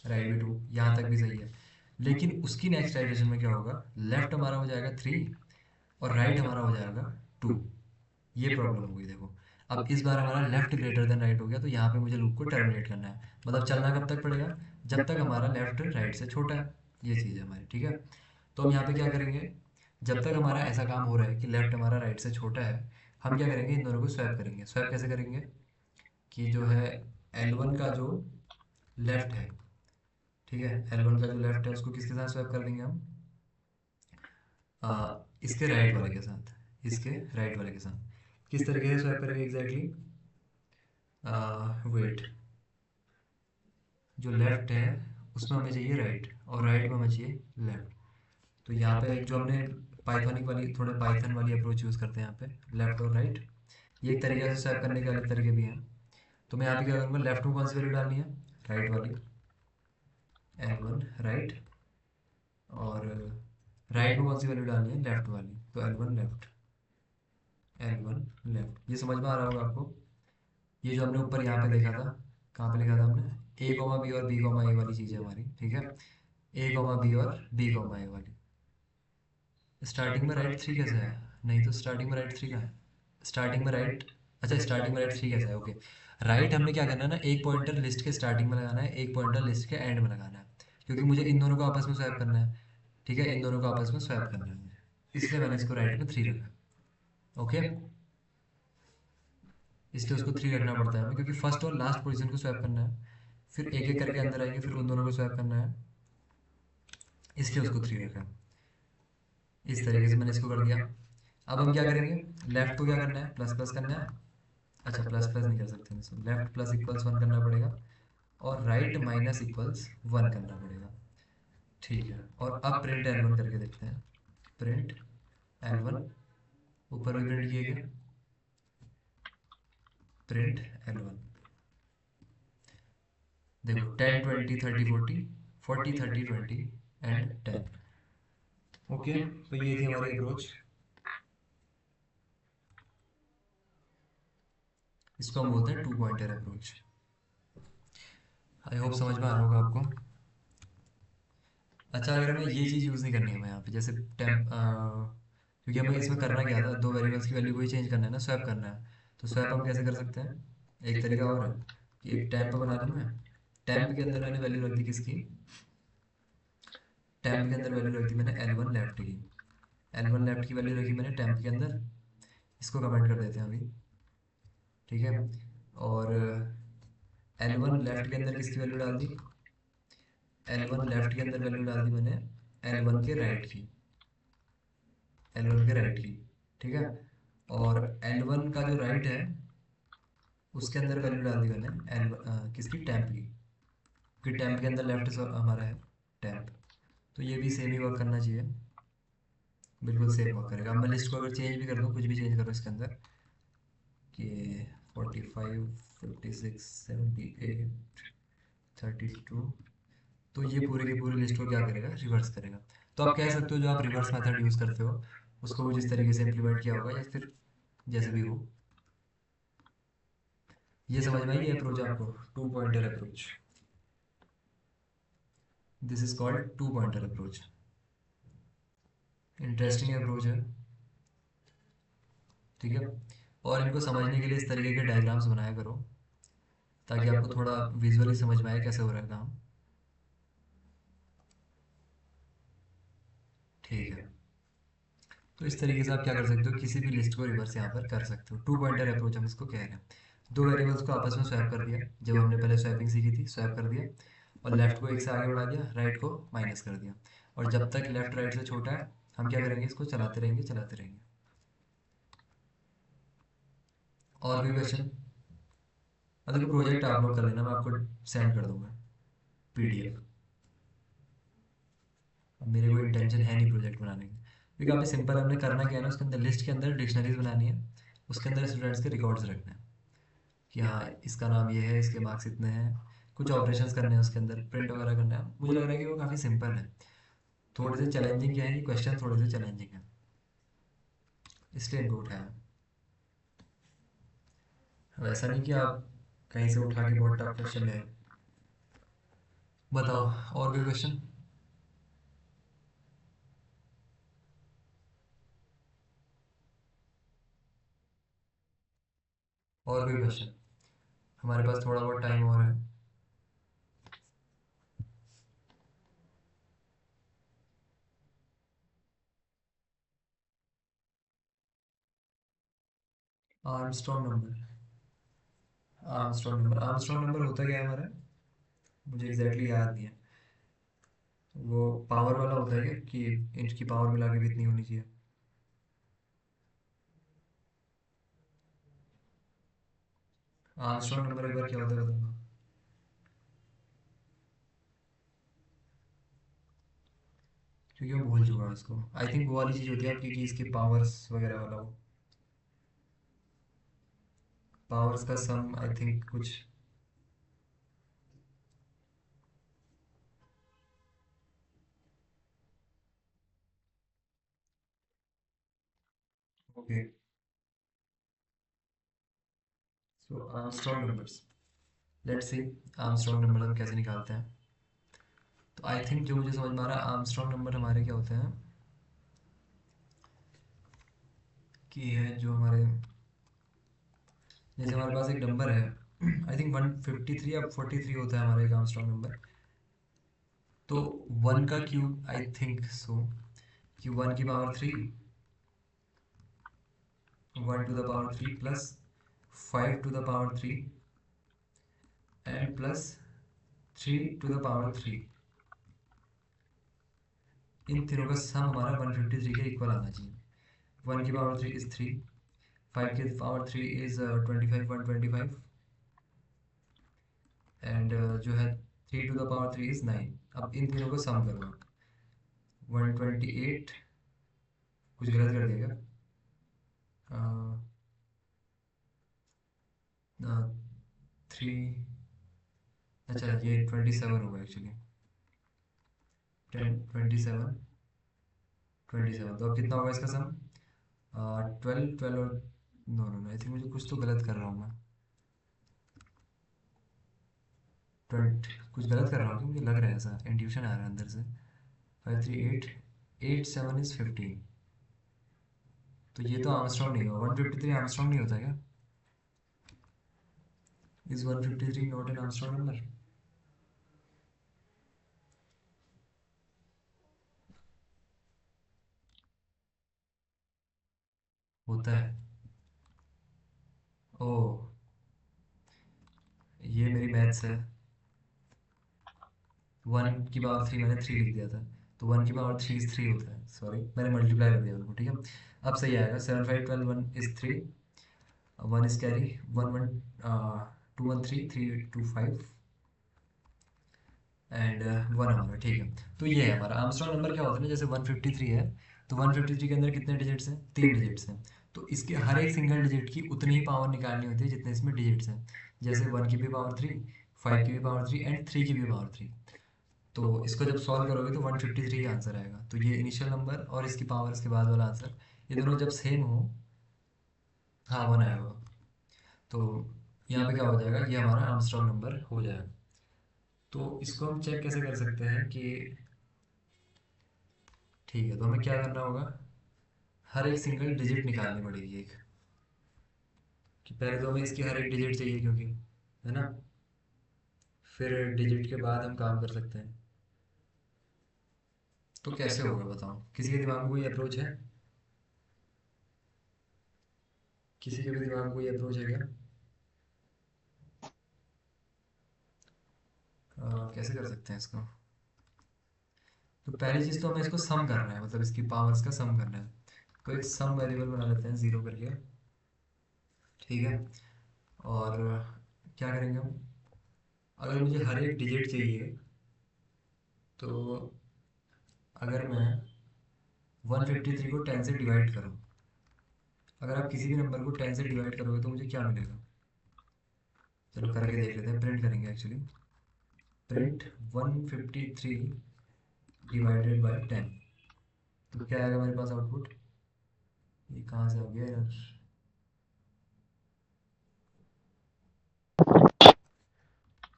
राइट भी 2, यहाँ तक भी सही है। लेकिन उसकी नेक्स्ट आइटरेशन में क्या होगा, लेफ्ट हमारा हो जाएगा 3 और राइट हमारा हो जाएगा 2। ये प्रॉब्लम हो गई देखो। अब इस बार हमारा लेफ्ट ग्रेटर देन राइट हो गया, तो यहाँ पे मुझे लूप को टर्मिनेट करना है। मतलब चलना कब तक पड़ेगा, जब तक हमारा लेफ्ट राइट से छोटा है। ये चीज़ है हमारी। ठीक है, तो हम यहाँ पे क्या करेंगे, जब तक हमारा ऐसा काम हो रहा है कि लेफ्ट हमारा राइट से छोटा है, हम क्या करेंगे, इन दोनों को स्वैप करेंगे। स्वैप कैसे करेंगे कि जो है L1 का जो लेफ्ट है, ठीक है, L1 का जो लेफ्ट है उसको किसके साथ स्वैप कर देंगे हम, इसके राइट वाले के साथ, इसके राइट वाले के साथ। किस तरीके से स्वैप करेंगे एग्जैक्टली, वेट, जो लेफ्ट है उसमें हमें चाहिए राइट, और राइट में हमें चाहिए लेफ्ट। तो यहाँ पे जो हमने पाइथनिक वाली, थोड़े पाइथन वाली अप्रोच यूज़ करते हैं यहाँ पे, लेफ्ट और राइट। ये एक तरीके से स्वैप करने के अलग तरीके भी हैं। तो मैं यहाँ पे क्या करूँगा, लेफ्ट में कौन सी वैल्यू डालनी है, राइट वाली, L1 राइट, और राइट में कौन सी वैल्यू डालनी है, लेफ्ट वाली, तो L1 लेफ्ट। L1 left. ये समझ में आ रहा होगा आपको। ये जो हमने ऊपर यहाँ पे देखा था, कहाँ पे लिखा था हमने, ए कॉमा बी और बी कॉमा ए वाली चीज़ है हमारी, ठीक है। ए कॉमा बी और बी कॉमा ए वाली। स्टार्टिंग में राइट थ्री कैसे है? नहीं तो स्टार्टिंग में राइट थ्री कहाँ है? स्टार्टिंग में राइट, अच्छा स्टार्टिंग में राइट थ्री कैसे है, ओके। राइट हमने क्या करना है ना, एक पॉइंटर लिस्ट के स्टार्टिंग में लगाना है, एक पॉइंटर लिस्ट के एंड में लगाना है, क्योंकि मुझे इन दोनों को आपस में स्वैप करना है, ठीक है, इन दोनों को आपस में स्वैप करना है मुझे, इसलिए मैंने इसको राइट में थ्री रखा। ओके, इसलिए उसको थ्री रखना पड़ता है हमें, क्योंकि फर्स्ट और लास्ट पोजीशन को स्वैप करना है, फिर एक एक करके अंदर आएंगे, फिर उन दोनों को स्वैप करना है, इसलिए उसको थ्री रखा। इस तरीके से मैंने इसको कर दिया। अब हम क्या करेंगे, लेफ्ट को क्या करना है, प्लस प्लस करना है। अच्छा प्लस प्लस नहीं कर सकते हैं इसको, लेफ्ट प्लस इक्वल्स वन करना पड़ेगा, और राइट माइनस इक्वल्स वन करना पड़ेगा, ठीक है। और अब प्रिंट एल वन करके देखते हैं, प्रिंट एल वन, ऊपर भी प्रिंट किए गए, प्रिंट एल वन। देखो 10 20 30 40, 40 30 20 एंड 10। ओके, तो ये थी हमारी अप्रोच। इसको हम बोलते हैं two pointer approach. I hope समझ में आ रहा होगा आपको। अच्छा, अगर हमें ये चीज़ यूज़ नहीं करनी है हमें यहाँ पे, जैसे क्योंकि हमें इसमें करना क्या था, दो वेरिएबल्स की वैल्यू को ही चेंज करना है ना, स्वैप करना है। तो स्वैप हम कैसे कर सकते हैं, एक तरीका और है कि एक टेम्प बना लूँ मैं। टेम्प के अंदर मैंने वैल्यू रख दी किसकी, टेम्प के अंदर वैल्यू रख दी मैंने एल वन लेफ्ट की, एल वन लेफ्ट की वैल्यू रखी मैंने टेम्प के अंदर। इसको कमेंट कर देते हैं अभी, ठीक है। और एल वन लेफ्ट के अंदर किसकी वैल्यू डाल दी, एल वन लेफ्ट के अंदर वैल्यू डाल दी मैंने एल वन के राइट की, एल वन के राइट की, ठीक है। और एल वन का जो राइट है उसके अंदर वैल्यू डाल दी मैंने किसकी, टैम्प की, क्योंकि टैम्प के अंदर लेफ्ट हमारा है टैम्प। तो ये भी सेम ही वर्क करना चाहिए, बिल्कुल सेम वर्क करेगा। अब मैं लिस्ट को अगर चेंज भी कर दूँ, कुछ भी चेंज करूँ इसके अंदर, कि 45 46 78 32, तो ये पूरे की पूरी लिस्ट को क्या करेगा, रिवर्स करेगा। तो आप कह सकते हो जो आप रिवर्स मेथड यूज़ करते हो उसको कुछ इस तरीके से इम्प्लीमेंट किया होगा, या फिर जैसे भी हो। ये समझ में आई ये अप्रोच आपको, two pointer approach. This is called two pointer approach. Interesting approach है, ठीक है। और इनको समझने के लिए इस तरीके के डायग्राम्स बनाया करो, ताकि आपको थोड़ा विजुअली समझ में आए कैसे हो रहा है काम, ठीक है। तो इस तरीके से आप क्या कर सकते हो, किसी भी लिस्ट को रिवर्स यहाँ पर कर सकते हो। टू पॉइंटर अप्रोच हम इसको कह रहे हैं। दो वेरिएबल्स को आपस में स्वैप कर दिया, जब हमने पहले स्वैपिंग सीखी थी, स्वैप कर दिया, और लेफ्ट को एक से आगे बढ़ा दिया, राइट को माइनस कर दिया, और जब तक लेफ्ट राइट से छोटा है हम क्या करेंगे, इसको चलाते रहेंगे चलाते रहेंगे। और कोई क्वेश्चन? अब देखो प्रोजेक्ट आप लोग कर लेना, मैं आपको सेंड कर दूंगा पीडीएफ। अब मेरे कोई इंटेंशन है नहीं प्रोजेक्ट बनाने की, क्योंकि काफ़ी सिंपल, हमने करना क्या है ना, उसके अंदर लिस्ट के अंदर डिक्शनरीज बनानी है, उसके अंदर स्टूडेंट्स के रिकॉर्ड्स रखने हैं, कि हाँ इसका नाम ये है, इसके मार्क्स इतने हैं, कुछ ऑपरेशंस करने हैं उसके अंदर, प्रिंट वगैरह करना है। मुझे लग रहा है कि वो काफ़ी सिंपल है। थोड़े से चैलेंजिंग क्या है कि क्वेश्चन थोड़े से चैलेंजिंग है, इसलिए इनको उठाया। वैसा नहीं कि आप कहीं से उठा के बहुत टफ क्वेश्चन ले। बताओ, और कोई क्वेश्चन? और कोई क्वेश्चन? हमारे पास थोड़ा बहुत टाइम और है। Armstrong number, Armstrong number, Armstrong number होता क्या है हमारा, मुझे एग्जैक्टली exactly याद नहीं है। वो पावर वाला होता है क्या, कि इंच की पावर मिला के भी इतनी होनी चाहिए? आर्मस्ट्रॉन्ग नंबर एक बार क्या होता है बताऊंगा। क्योंकि मैं भूल चुका हूँ इसको। आई थिंक वो वाली चीज़ होती है आपकी, कि इसके पावर्स वगैरह वाला, वो पावर्स का सम आई थिंक कुछ। Okay, so Armstrong numbers, let's see Armstrong number हम कैसे निकालते हैं। तो आई थिंक जो मुझे समझ में आ रहा है आर्मस्ट्रॉन्ग नंबर हमारे क्या होते हैं कि है जो हमारे, जैसे हमारे पास एक नंबर है आई थिंक 153 या 43 होता है हमारा एक आर्मस्ट्रॉन्ग नंबर। तो वन का क्यूब आई थिंक सो कि 1 की power 3, 1 to the power 3 plus 5 to the power 3 and plus 3 to the power 3, इन तीनों का सम हमारा 153 के इक्वल आना चाहिए। 1 की पावर 3 इज 3, 5 की पावर 3 इज 25 125 एंड जो है 3 टू द पावर 3 इज 9। अब इन तीनों को सम करो आप, 128, कुछ गलत कर दिया क्या, 3, अच्छा ये 27 होगा एक्चुअली, 27 तो अब कितना होगा इसका सम, 12 और no no no I think मुझे कुछ तो गलत कर रहा हूँ मैं, कुछ गलत कर रहा हूँ, मुझे लग रहा है ऐसा, इंट्यूशन आ रहा है अंदर से। 5 3 8, 8 7 इज 15, तो ये तो आर्मस्ट्रॉन्ग नहीं होगा, 153 आर्मस्ट्रॉन्ग नहीं होता क्या, is 153 not an Armstrong number. होता है, ओ ये मेरी मैथ्स है, 1 की पावर 3 मैंने 3 लिख दिया था, तो 1 की पावर 3 इज 3 होता है, सॉरी मैंने मल्टीप्लाई कर दिया उनको, ठीक है। अब सही आएगा, 7 5 12 1 इज 3, 1 इज कैरी, 1 1 2 1 3 3 2 5 एंड 1 हमारा, ठीक है। तो ये है हमारा आर्मस्ट्रॉन्ग नंबर। क्या होता है ना, जैसे 153 है, तो 153 के अंदर कितने डिजिट्स हैं, 3 डिजिट्स हैं, तो इसके हर एक सिंगल डिजिट की उतनी ही पावर निकालनी होती है जितने इसमें डिजिट्स हैं। जैसे 1 की भी पावर 3, 5 की भी पावर 3 एंड 3 की भी पावर 3। तो इसको जब सॉल्व करोगे तो 153 ही आंसर आएगा। तो ये इनिशियल नंबर और इसकी पावर्स के बाद वाला आंसर, ये दोनों जब सेम हो, हाँ 1 आया होगा, तो यहाँ पे क्या हो जाएगा, ये हमारा आर्मस्ट्रॉन्ग नंबर हो जाएगा। तो इसको हम चेक कैसे कर सकते हैं कि, ठीक है, तो हमें क्या करना होगा, हर एक सिंगल डिजिट निकालनी पड़ेगी एक, कि पहले तो हमें इसकी हर एक डिजिट चाहिए क्योंकि, है ना, फिर डिजिट के बाद हम काम कर सकते हैं। तो कैसे होगा बताओ, किसी के दिमाग में कोई अप्रोच है, किसी के भी दिमाग में कोई अप्रोच है क्या, कैसे कर सकते हैं इसको। तो पहली चीज़ तो हमें इसको सम करना है, मतलब इसकी पावर्स का सम करना है। तो एक सम वेरिएबल बना लेते हैं 0 करके, ठीक है। और क्या करेंगे हम, अगर मुझे हर एक डिजिट चाहिए, तो अगर मैं 153 को 10 से डिवाइड करूँ, अगर आप किसी भी नंबर को 10 से डिवाइड करोगे तो मुझे क्या मिलेगा, चलो करके देख लेते हैं, प्रिंट करेंगे एक्चुअली, प्रिंट 153 डिवाइडेड बाय 10, तो क्या आएगा मेरे पास आउटपुट, ये कहाँ से आ गया यार,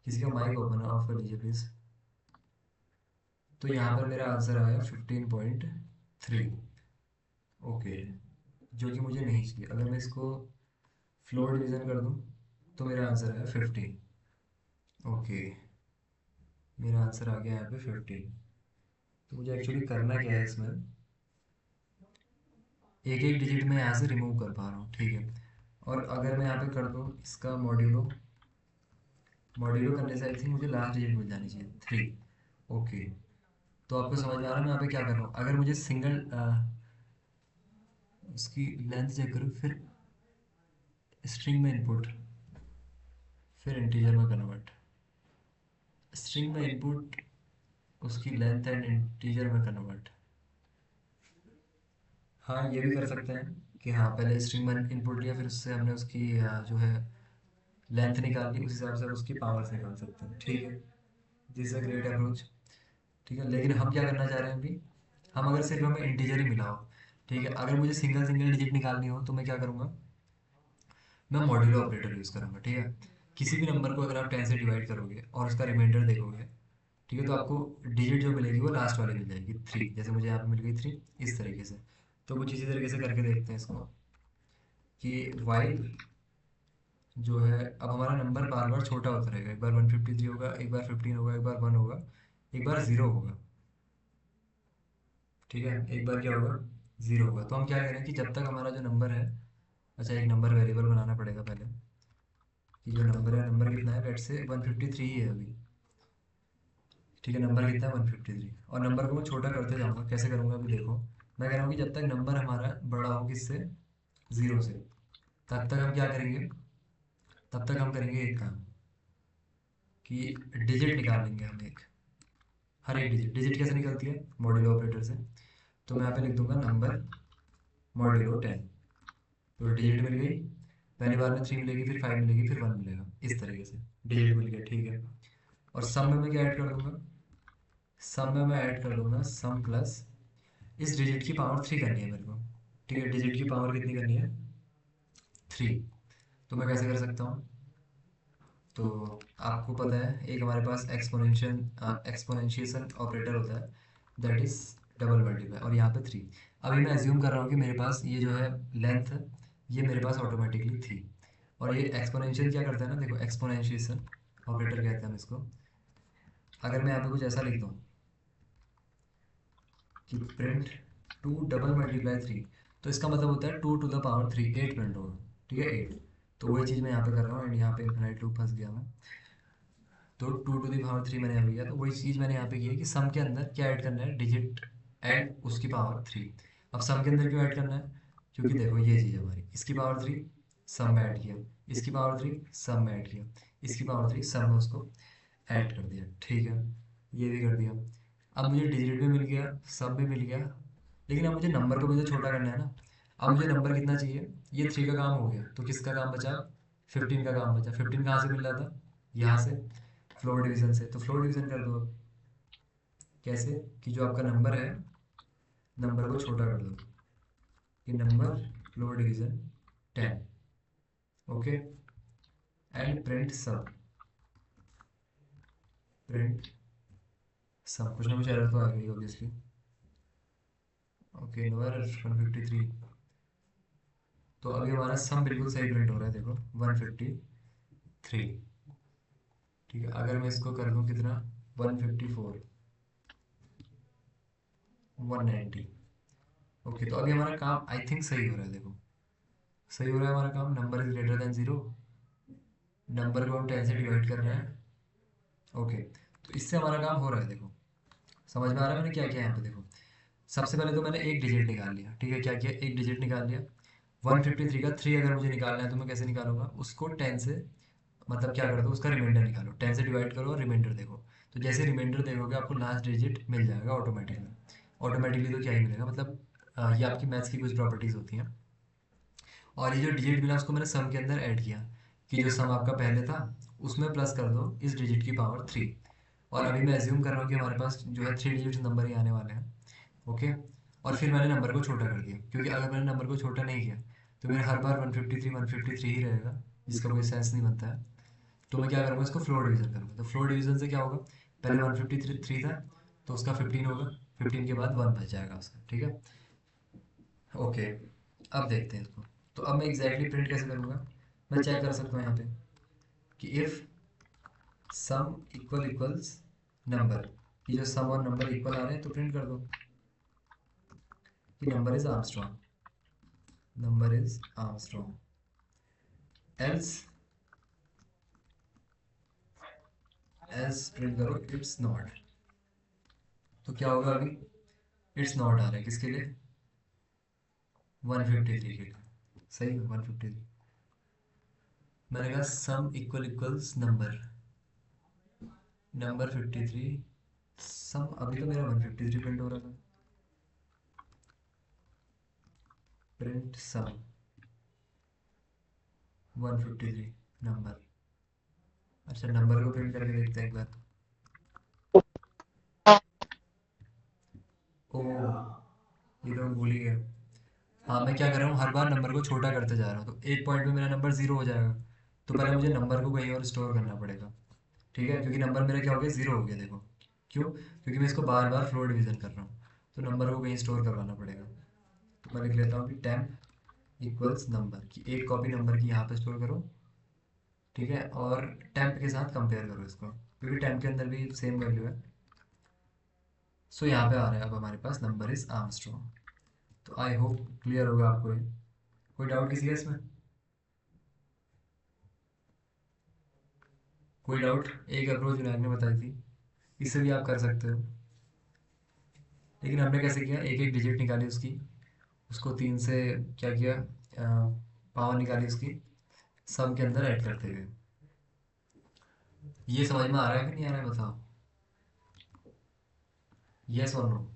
किसी का माइक ओपन ऑफ कर लीजिए प्लीज़। तो यहाँ पर मेरा आंसर आया 15.3, ओके, जो कि मुझे नहीं चाहिए। अगर मैं इसको फ्लोर डिवीज़न कर दूँ तो मेरा आंसर आया 15, ओके, मेरा आंसर आ गया यहाँ पे 15। तो मुझे एक्चुअली करना क्या है इसमें, एक एक डिजिट मैं यहाँ से रिमूव कर पा रहा हूँ, ठीक है। और अगर मैं यहाँ पे कर दूँ इसका मॉड्यूलो, मॉड्यूलो करने से आई थिंक मुझे लास्ट डिजिट मिल जानी चाहिए 3, ओके। तो आपको समझ में आ रहा है मैं यहाँ पे क्या कर रहा हूँ, अगर मुझे सिंगल उसकी लेंथ चेक करो, फिर स्ट्रिंग में इनपुट, फिर इंटीजर में कन्वर्ट, स्ट्रिंग में इनपुट, उसकी लेंथ एंड इंटीजर में कन्वर्ट। हाँ ये भी कर सकते हैं कि हाँ पहले स्ट्रिंग में इनपुट लिया, फिर उससे हमने उसकी जो है लेंथ निकाल ली, उस हिसाब से उसकी पावर्स निकाल सकते हैं, ठीक है। This is a great approach, ठीक है। लेकिन हम क्या करना चाह रहे हैं अभी, हम अगर सिर्फ हमें इंटीजर ही मिला हो, ठीक है, अगर मुझे सिंगल सिंगल डिजिट निकालनी हो तो मैं क्या करूँगा, मैं मॉड्यूलो ऑपरेटर यूज़ करूँगा, ठीक है। किसी भी नंबर को अगर आप 10 से डिवाइड करोगे और उसका रिमाइंडर देखोगे, ठीक है, तो आपको डिजिट जो मिलेगी वो लास्ट वाली मिल जाएगी 3, जैसे मुझे यहाँ पे मिल गई 3, इस तरीके से। तो कुछ इसी तरीके से करके देखते हैं इसको कि वाइल जो है, अब हमारा नंबर बार बार छोटा होता रहेगा। एक बार 153 होगा, एक बार 15 होगा, एक बार 1 होगा, एक बार 0 होगा, ठीक है। एक बार क्या होगा, 0 होगा। तो हम क्या करें कि जब तक हमारा जो नंबर है, अच्छा एक नंबर वेरिएबल बनाना पड़ेगा पहले, कि जो नंबर है, नंबर कितना है, लेट से 153 ही है अभी, ठीक है। नंबर कितना है, 153। और नंबर को मैं छोटा करते जाऊँगा, कैसे करूँगा अभी देखो। मैं कह रहा हूँ कि जब तक नंबर हमारा बड़ा हो किससे, 0 से, तब तक हम क्या करेंगे, तब तक हम करेंगे एक काम, कि डिजिट निकाल लेंगे हम एक, हर एक डिजिट। डिजिट कैसे निकलती है, मॉड्यूलो ऑपरेटर से। तो मैं यहाँ पे लिख दूंगा नंबर मॉड्यूलो 10। तो डिजिट मिल गई, पहली बार में 3 मिलेगी, फिर 5 मिलेगी, फिर 1 मिलेगा, इस तरीके से डिजिट मिल गया, ठीक है। और सम में मैं क्या ऐड कर दूंगा, सम में मैं ऐड कर दूंगा सम प्लस, इस डिजिट की पावर 3 करनी है मेरे को, ठीक है। डिजिट की पावर कितनी करनी है, 3। तो मैं कैसे कर सकता हूँ, तो आपको पता है एक हमारे पास एक्सपोनेंशिएशन ऑपरेटर होता है, दैट इज डबल मल्टीप्लाई, और यहाँ पे 3। अभी मैं एज्यूम कर रहा हूँ कि मेरे पास ये जो है लेंथ, ये मेरे पास ऑटोमेटिकली थी। और ये एक्सपोनेंशियल क्या करता है ना, देखो एक्सपोनेंशिएशन ऑपरेटर कहते हैं हम इसको। अगर मैं यहाँ पे कुछ ऐसा लिख दूँ कि प्रिंट 2 डबल मल्टीप्लाई 3, तो इसका मतलब होता है 2 टू द पावर 3, 8 प्रिंट होगा, ठीक है, 8। तो वही चीज़ मैं यहाँ पे कर रहा हूँ, एंड यहाँ पे इनफिनाइट लूप फंस गया मैं। तो 2 टू द पावर 3 मैंने यहाँ पे किया, तो वही चीज़ मैंने यहाँ पे की है कि सम के अंदर क्या ऐड करना है, डिजिट एंड उसकी पावर 3। अब सम के अंदर क्यों ऐड करना है, क्योंकि देखो ये चीज़ हमारी, इसकी पावर 3 सम में ऐड किया, इसकी पावर 3 सम में ऐड किया, इसकी पावर 3 सम में उसको ऐड कर दिया, ठीक है। ये भी कर दिया। अब मुझे डिजिट भी मिल गया, सब भी मिल गया, लेकिन अब मुझे नंबर को भी तो छोटा करना है ना। अब मुझे नंबर कितना चाहिए, ये 3 का काम हो गया, तो किसका काम बचा, 15 का काम बचा। 15 कहाँ से मिल रहा था, यहाँ से, फ्लोर डिवीजन से। तो फ्लोर डिवीजन कर दो अब, कैसे, कि जो आपका नंबर है, नंबर को छोटा कर दो, कि number floor division 10, okay. And print सब, प्रिंट सब, कुछ ना कुछ एरर तो आ गई ऑब्वियसली, ओके, नो एरर 153। तो अभी हमारा सम बिल्कुल सही प्रिंट हो रहा है, देखो 153, ठीक है। अगर मैं इसको कर दूं कितना, 154, 190, ओके। तो अभी हमारा काम आई थिंक सही हो रहा है, देखो सही हो रहा है हमारा काम। Number is greater than 0, number को हम 10 से डिवाइड कर रहे हैं, ओके। तो इससे हमारा काम हो रहा है, देखो समझ में आ रहा है मैंने क्या किया यहाँ पे, देखो सबसे पहले तो मैंने एक डिजिट निकाल लिया, ठीक है। क्या किया, एक डिजिट निकाल लिया। 153 का 3 अगर मुझे निकालना है तो मैं कैसे निकालूंगा उसको, 10 से, मतलब क्या कर दो, उसका रिमाइंडर निकालो, 10 से डिवाइड करो और रिमाइंडर देखो। तो जैसे रिमाइंडर देखोगे आपको लास्ट डिजिट मिल जाएगा ऑटोमेटिकली। ऑटोमेटिकली तो क्या ही मिलेगा, मतलब ये आपकी मैथ्स की कुछ प्रॉपर्टीज़ होती हैं। और ये जो डिजिट मिला उसको मैंने सम के अंदर ऐड किया, कि जो सम आपका पहले था उसमें प्लस कर दो इस डिजिट की पावर 3। और अभी मैं एज्यूम कर रहा हूँ कि हमारे पास जो है 3 डिजिट नंबर ही आने वाले हैं, ओके। और फिर मैंने नंबर को छोटा कर दिया, क्योंकि अगर मैंने नंबर को छोटा नहीं किया तो मेरा हर बार 153 ही रहेगा, जिसका कोई सेंस नहीं बनता है। तो मैं क्या करूँगा, इसको फ्लोर डिवीजन करूँगा। तो फ्लोर डिवीजन से क्या होगा, पहले 153 था तो उसका 15 होगा, 15 के बाद 1 बच जाएगा उसका, ठीक है, ओके। अब देखते हैं इसको। तो अब मैं एग्जैक्टली प्रिंट कैसे करूँगा, मैं चेक कर सकता हूँ यहाँ पे कि if sum equal equals number, कि जो सम और नंबर इक्वल आ रहे हैं तो प्रिंट कर दो कि number is Armstrong, number is Armstrong. Else, else print करो इट्स नॉट। तो क्या होगा अभी, इट्स नॉट आ रहा है किसके लिए, 153 के लिए, सही है 153। मैंने कहा sum equal equals number, number 53, सम, अभी तो मेरा 153 प्रिंट हो रहा था, प्रिंट सम 153 नंबर। अच्छा नंबर को प्रिंट करके देखते हैं एक बार। ओह, ये तो मैं भूल ही गया। हाँ, मैं मैं क्या कर रहा हूँ, हर बार नंबर को छोटा करते जा रहा हूँ, तो एक पॉइंट पे मेरा नंबर जीरो हो जाएगा। तो पहले मुझे नंबर को कहीं और स्टोर करना पड़ेगा, ठीक है, क्योंकि नंबर मेरा क्या हो गया, जीरो हो गया। देखो क्यों, क्योंकि मैं इसको बार बार फ्लोर डिवीजन कर रहा हूँ, तो नंबर को कहीं स्टोर करवाना पड़ेगा। तो मैं लिख लेता हूँ कि टेम्प इक्वल्स नंबर की एक कॉपी नंबर की यहाँ पे स्टोर करो, ठीक है, और टेम्प के साथ कंपेयर करो इसको, क्योंकि टेम्प के अंदर भी सेम वैल्यू है। सो यहाँ पे आ रहा है अब हमारे पास नंबर इज आर्मस्ट्रॉन्ग। तो आई होप क्लियर होगा आपको ये। कोई डाउट किसी का इसमें? कोई डाउट? एक अप्रोच विनायक ने बताई थी, इससे भी आप कर सकते हो, लेकिन हमने कैसे किया, एक एक डिजिट निकाली उसकी, उसको तीन से क्या किया, पावर निकाली उसकी, सम के अंदर ऐड करते गए। ये समझ में आ रहा है कि नहीं आ रहा है, बताओ, यस और नो?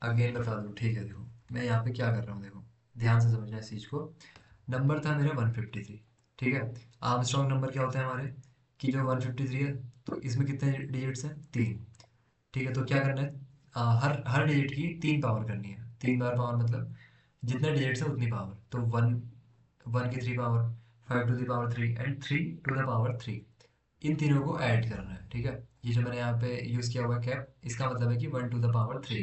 अगेन बता दूँ, ठीक है, देखो मैं यहाँ पे क्या कर रहा हूँ, देखो ध्यान से समझना इस चीज़ को। नंबर था मेरा 153, ठीक है। आर्मस्ट्रॉन्ग नंबर क्या होता है हमारे, कि जो 153 है, तो इसमें कितने डिजिट्स हैं, तीन, ठीक है। तो क्या करना है, हर हर डिजिट की तीन पावर करनी है, तीन बार पावर मतलब जितने डिजिट्स है उतनी पावर, तो वन, वन की three power, five to the power three, and three to the power three, इन तीनों को ऐड करना है, ठीक है। ये जो मैंने यहाँ पे यूज़ किया हुआ है कैप, इसका मतलब है कि one to the power three,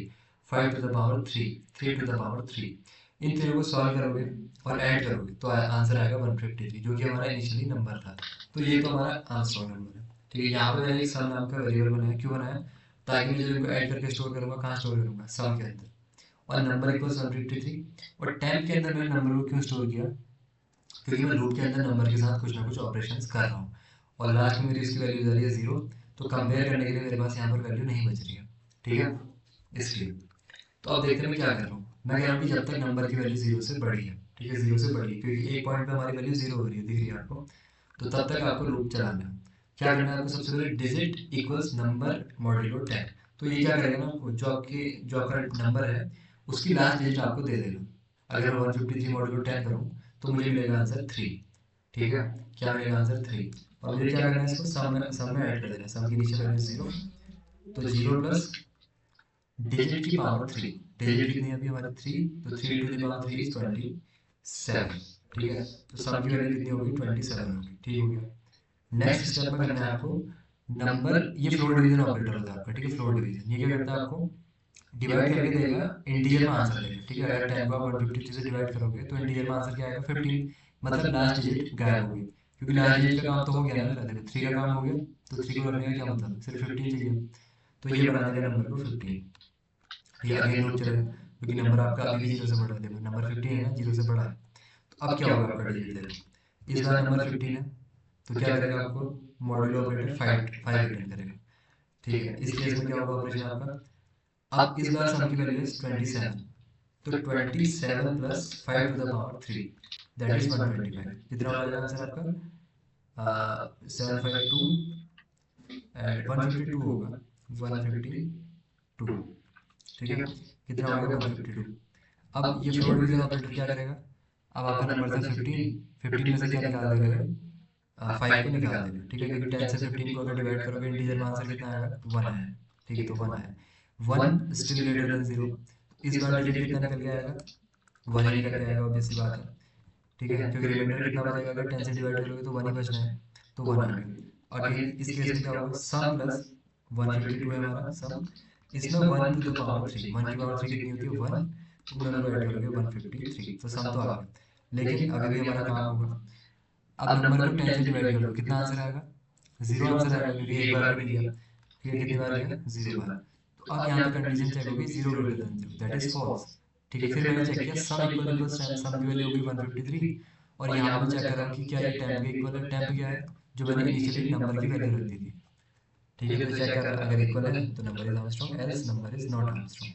five to the power three, three to the power three, इन तीनों को सॉल्व करोगे और ऐड करोगे तो आंसर आएगा 153, जो कि हमारा इनिशियली नंबर था। तो ये तो हमारा आर्मस्ट्रॉन्ग नंबर है, ठीक है। यहाँ पे मैंने एक सम नाम का वेरिएबल बनाया, क्यों बनाया, ताकि मैं जब इनको ऐड करके स्टोर करूँगा, कहाँ स्टोर करूँगा, सम के अंदर, और नंबर इक्वल्स 153। और टेम्प के अंदर मैंने नंबर को क्यों स्टोर किया, क्योंकि मैं लूप के अंदर नंबर के साथ कुछ ना कुछ ऑपरेशंस कर रहा हूँ, और लास्ट में मेरी उसकी वैल्यू जा रही है जीरो, तो कंपेयर करने के लिए मेरे पास यहाँ पर वैल्यू नहीं बच रही है, ठीक है, इसलिए। तो अब देखते हैं मैं क्या कर रहा हूँ, मैं कह रहा हूँ कि जब तक नंबर की वैल्यू जीरो से बड़ी है, ठीक है, जीरो से बड़ी है, क्योंकि एक पॉइंट पे हमारी वैल्यू जीरो हो रही है, दिख रही है आपको, तो तब तक आपको लूप चलाना है। क्या करना है आपको, सबसे पहले डिजिट इक्वल्स नंबर मॉड्यूलो 10। तो ये क्या करेगा ना, जो आपका नंबर है उसकी लास्ट डिजिट आपको दे देगा। अगर मैं 153 मॉड्यूलो 10 करूँ तो मुझे मिलेगा आंसर थ्री, ठीक है, क्या मिलेगा आंसर थ्री। और मुझे क्या करना है, इसको सम में ऐड कर देना है, सम की इनिशियल वैल्यू जीरो, तो जीरो प्लस डिजिट की पावर थ्री, डिजिट कितनी है अभी हमारी थ्री, तो three to the power three is 27, ठीक है। तो सम की वैल्यू कितनी होगी, 27 होगी, ठीक हो गया। नेक्स्ट स्टेप में करना है आपको नंबर, ये फ्लोर डिवीजन ऑपरेटर होता है आपका, ठीक है, फ्लोर डिवीजन ये क्या करता है, आपको डिवाइड करके देगा, इंटीजर में आंसर देगा, ठीक है। अगर 10 को आप 153 से डिवाइड करोगे तो इंटीजर में आंसर क्या आएगा, 15, मतलब लास्ट डिजिट गायब होगी, क्योंकि लास्ट डिजिट का काम तो हो गया ना मेरा, देखो थ्री का काम हो गया, तो थ्री को रखने का क्या मतलब, सिर्फ 15 चाहिए, तो ये बना देगा नंबर को 15, ठीक है। अगेन लूप चलेगा, क्योंकि नंबर आपका अभी भी जीरो से बड़ा है, देखो नंबर 15 है ना, जीरो से बड़ा है। तो अब क्या होगा आपका डिजिट, देखो इस बार नंबर 15 है, तो क्या करेगा आपको, modulo operator five five return करेगा, ठीक है। इस केस में क्या होगा ऑपरेशन आपका, अब इस बार सम की वैल्यू है 27, तो 27 plus five to the power three, that is 125, कितना हो जाएगा आंसर आपका, 752 एंड 152 होगा, 152, ठीक है, कितना हो गया 152। अब ये फ्लोर डिवीजन ऑपरेटर क्या करेगा, अब आपका नंबर था 15, 15 में से क्या निकाल देगा ये, फाइव को निकाल देगा, ठीक है, क्योंकि 10 से 15 को अगर डिवाइड करोगे इंटीजर में आंसर कितना आएगा, वन आएगा, ठीक है, तो वन आया, one still greater than zero, इस बार डिजिट कितना निकल के आएगा, वन ही निकल के आएगा, ऑब्वियस सी बात है, ठीक है, क्योंकि रिमाइंडर कितना बचेगा, अगर 10 से डिवाइड करोगे तो वन ही बचना है, तो वन आ गया। अगेन इस केस में क्या होगा, सम प्लस 152 है हमारा सम, इसमें one to the power three, one की पावर थ्री कितनी होती है, वन, तुम दोनों को ऐड करोगे 153, तो सम तो आ गया, लेकिन अभी भी हमारा काम होगा। अब नंबर को 10 से डिवाइड कर दो, कितना आंसर आएगा, जीरो आंसर आएगा, क्योंकि एक बार भी नहीं किया, ठीक है, कितनी बार किया, जीरो बार। तो अब यहाँ पे कंडीशन चेक होगी, zero greater than zero, that is false, ठीक है। फिर मैंने चेक किया sum equal equal ten, sum की वैल्यू होगी 153, और यहाँ पे मैं चेक कर रहा हूँ कि क्या ये टेम्प के इक्वल है, टेम्प क्या है, जो मैंने इनिशियली नंबर की वैल्यू रख दी थी, ठीक है। तो चेक कर रहा, अगर इक्वल है तो number is Armstrong, else number is not Armstrong.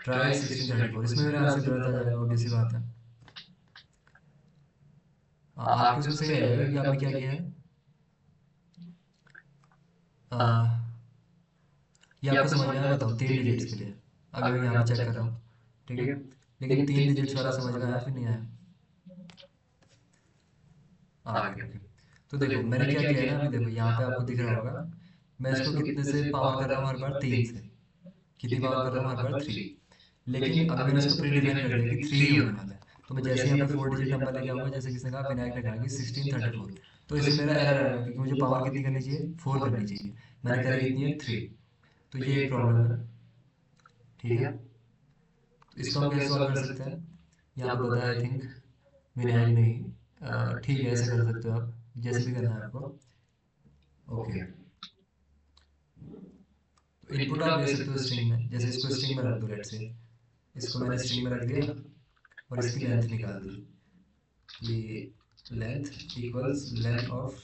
Try 1634, इसमें मेरा आंसर गलत आ जाएगा, ऑब्वियस सी बात है। आपके उसमें सही रहेगा, क्योंकि आपने क्या किया है, ये आपको समझ में आया, बताओ तीन डिजिट्स के लिए, अभी मैं यहाँ पे चेक कर रहा हूँ, ठीक है, लेकिन तीन डिजिट्स वाला समझ में आया फिर नहीं आया, आ गया, ओके। तो देखो मैंने क्या किया है ना, अभी देखो यहाँ पे आपको दिख रहा होगा मैं इसको कितने से पावर कर रहा हूँ हर बार, 3 से। कितनी पावर कर रहा हूँ हर बार, 3। लेकिन अभी मैंने इसको प्री डिफाइन कर दिया कि 3 ही होने वाला है। तो मैं जैसे ही यहाँ पे 4 डिजिट नंबर लेके आऊँगा, जैसे किसने कहा, विनायक ने कहा कि 1634, तो इसमें मेरा एरर आएगा क्योंकि मुझे पावर कितनी करनी चाहिए, 4 करनी चाहिए। मैंने करी कितनी है, 3। तो ये एक प्रॉब्लम है। ठीक है, तो इसको हम कैसे सॉल्व कर सकते हैं, यहाँ पे बताया आई थिंक विनायक नहीं। ठीक है, ऐसे कर सकते हो आप, जैसे भी करना है आपको। ओके, तो इनपुट आप ले सकते हो स्ट्रिंग में, जैसे इसको स्ट्रिंग में रख दो, लेट से इसको मैंने स्ट्रिंग में रख दिया और इसकी लेंथ निकाल दी कि length equals length of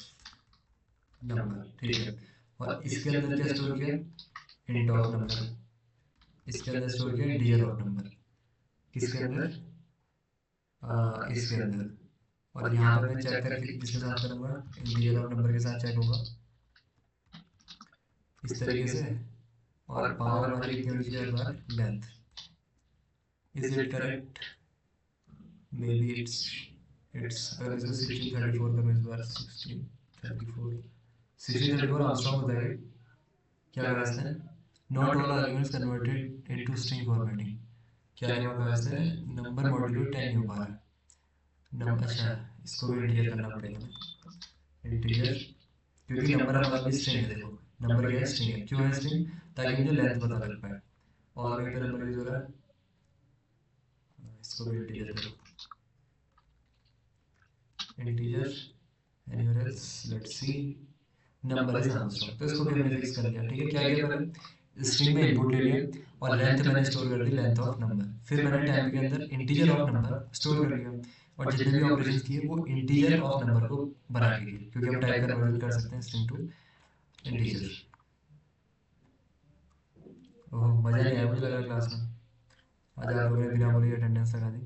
number. ठीक है, और इसके अंदर क्या स्टोर किया, इंट ऑफ नंबर। इसके अंदर स्टोर किया इंटीजर ऑफ नंबर। किसके अंदर, इसके अंदर। और यहाँ पे मैं चेक करके किसके साथ करूँगा, इंटीजर ऑफ नंबर के साथ चेक होगा, इस तरीके से। और पावर हमारी कितनी होनी चाहिए हर बार, length. Is it correct, maybe it's अगर मैं इसको 1634 करूँ इस बार, 1634, 1634 आर्मस्ट्रॉन्ग बताया कि क्या कहा इसने, not all arguments converted into string formatting. क्या नहीं हुआ, कहा इसने नंबर मॉड्यूलो 10 नहीं हो पा रहा। अच्छा, इसको भी इंटीजर करना पड़ेगा ना, इंटीजर, क्योंकि नंबर हमारे लिए स्ट्रिंग है। देखो नंबर क्या है, स्ट्रिंग है। क्यों है स्ट्रिंग, ताकि मुझे लेंथ पता लग पाए। और वहीं पे नंबर यूज हो रहा है, इसको भी इंटीजर करो, integer anywhere else, let's see, number is Armstrong. तो इसको भी हमने फिक्स कर लिया। ठीक है, क्या किया पहले, स्ट्रिंग में इनपुट ले लिया और लेंथ मैंने स्टोर कर दी, लेंथ ऑफ नंबर। फिर मैंने टेम्प के अंदर इंटीजर ऑफ नंबर स्टोर कर लिया, और जितने भी ऑपरेशंस किए वो इंटीजर ऑफ नंबर को बना के किए, क्योंकि हम टाइप कन्वर्जन कर सकते हैं स्ट्रिंग टू इंटीजर। ओह, मज़ा नहीं आया मुझे लग रहा क्लास में। आज आप लोगों ने बिना बोले अटेंडेंस लगा दी।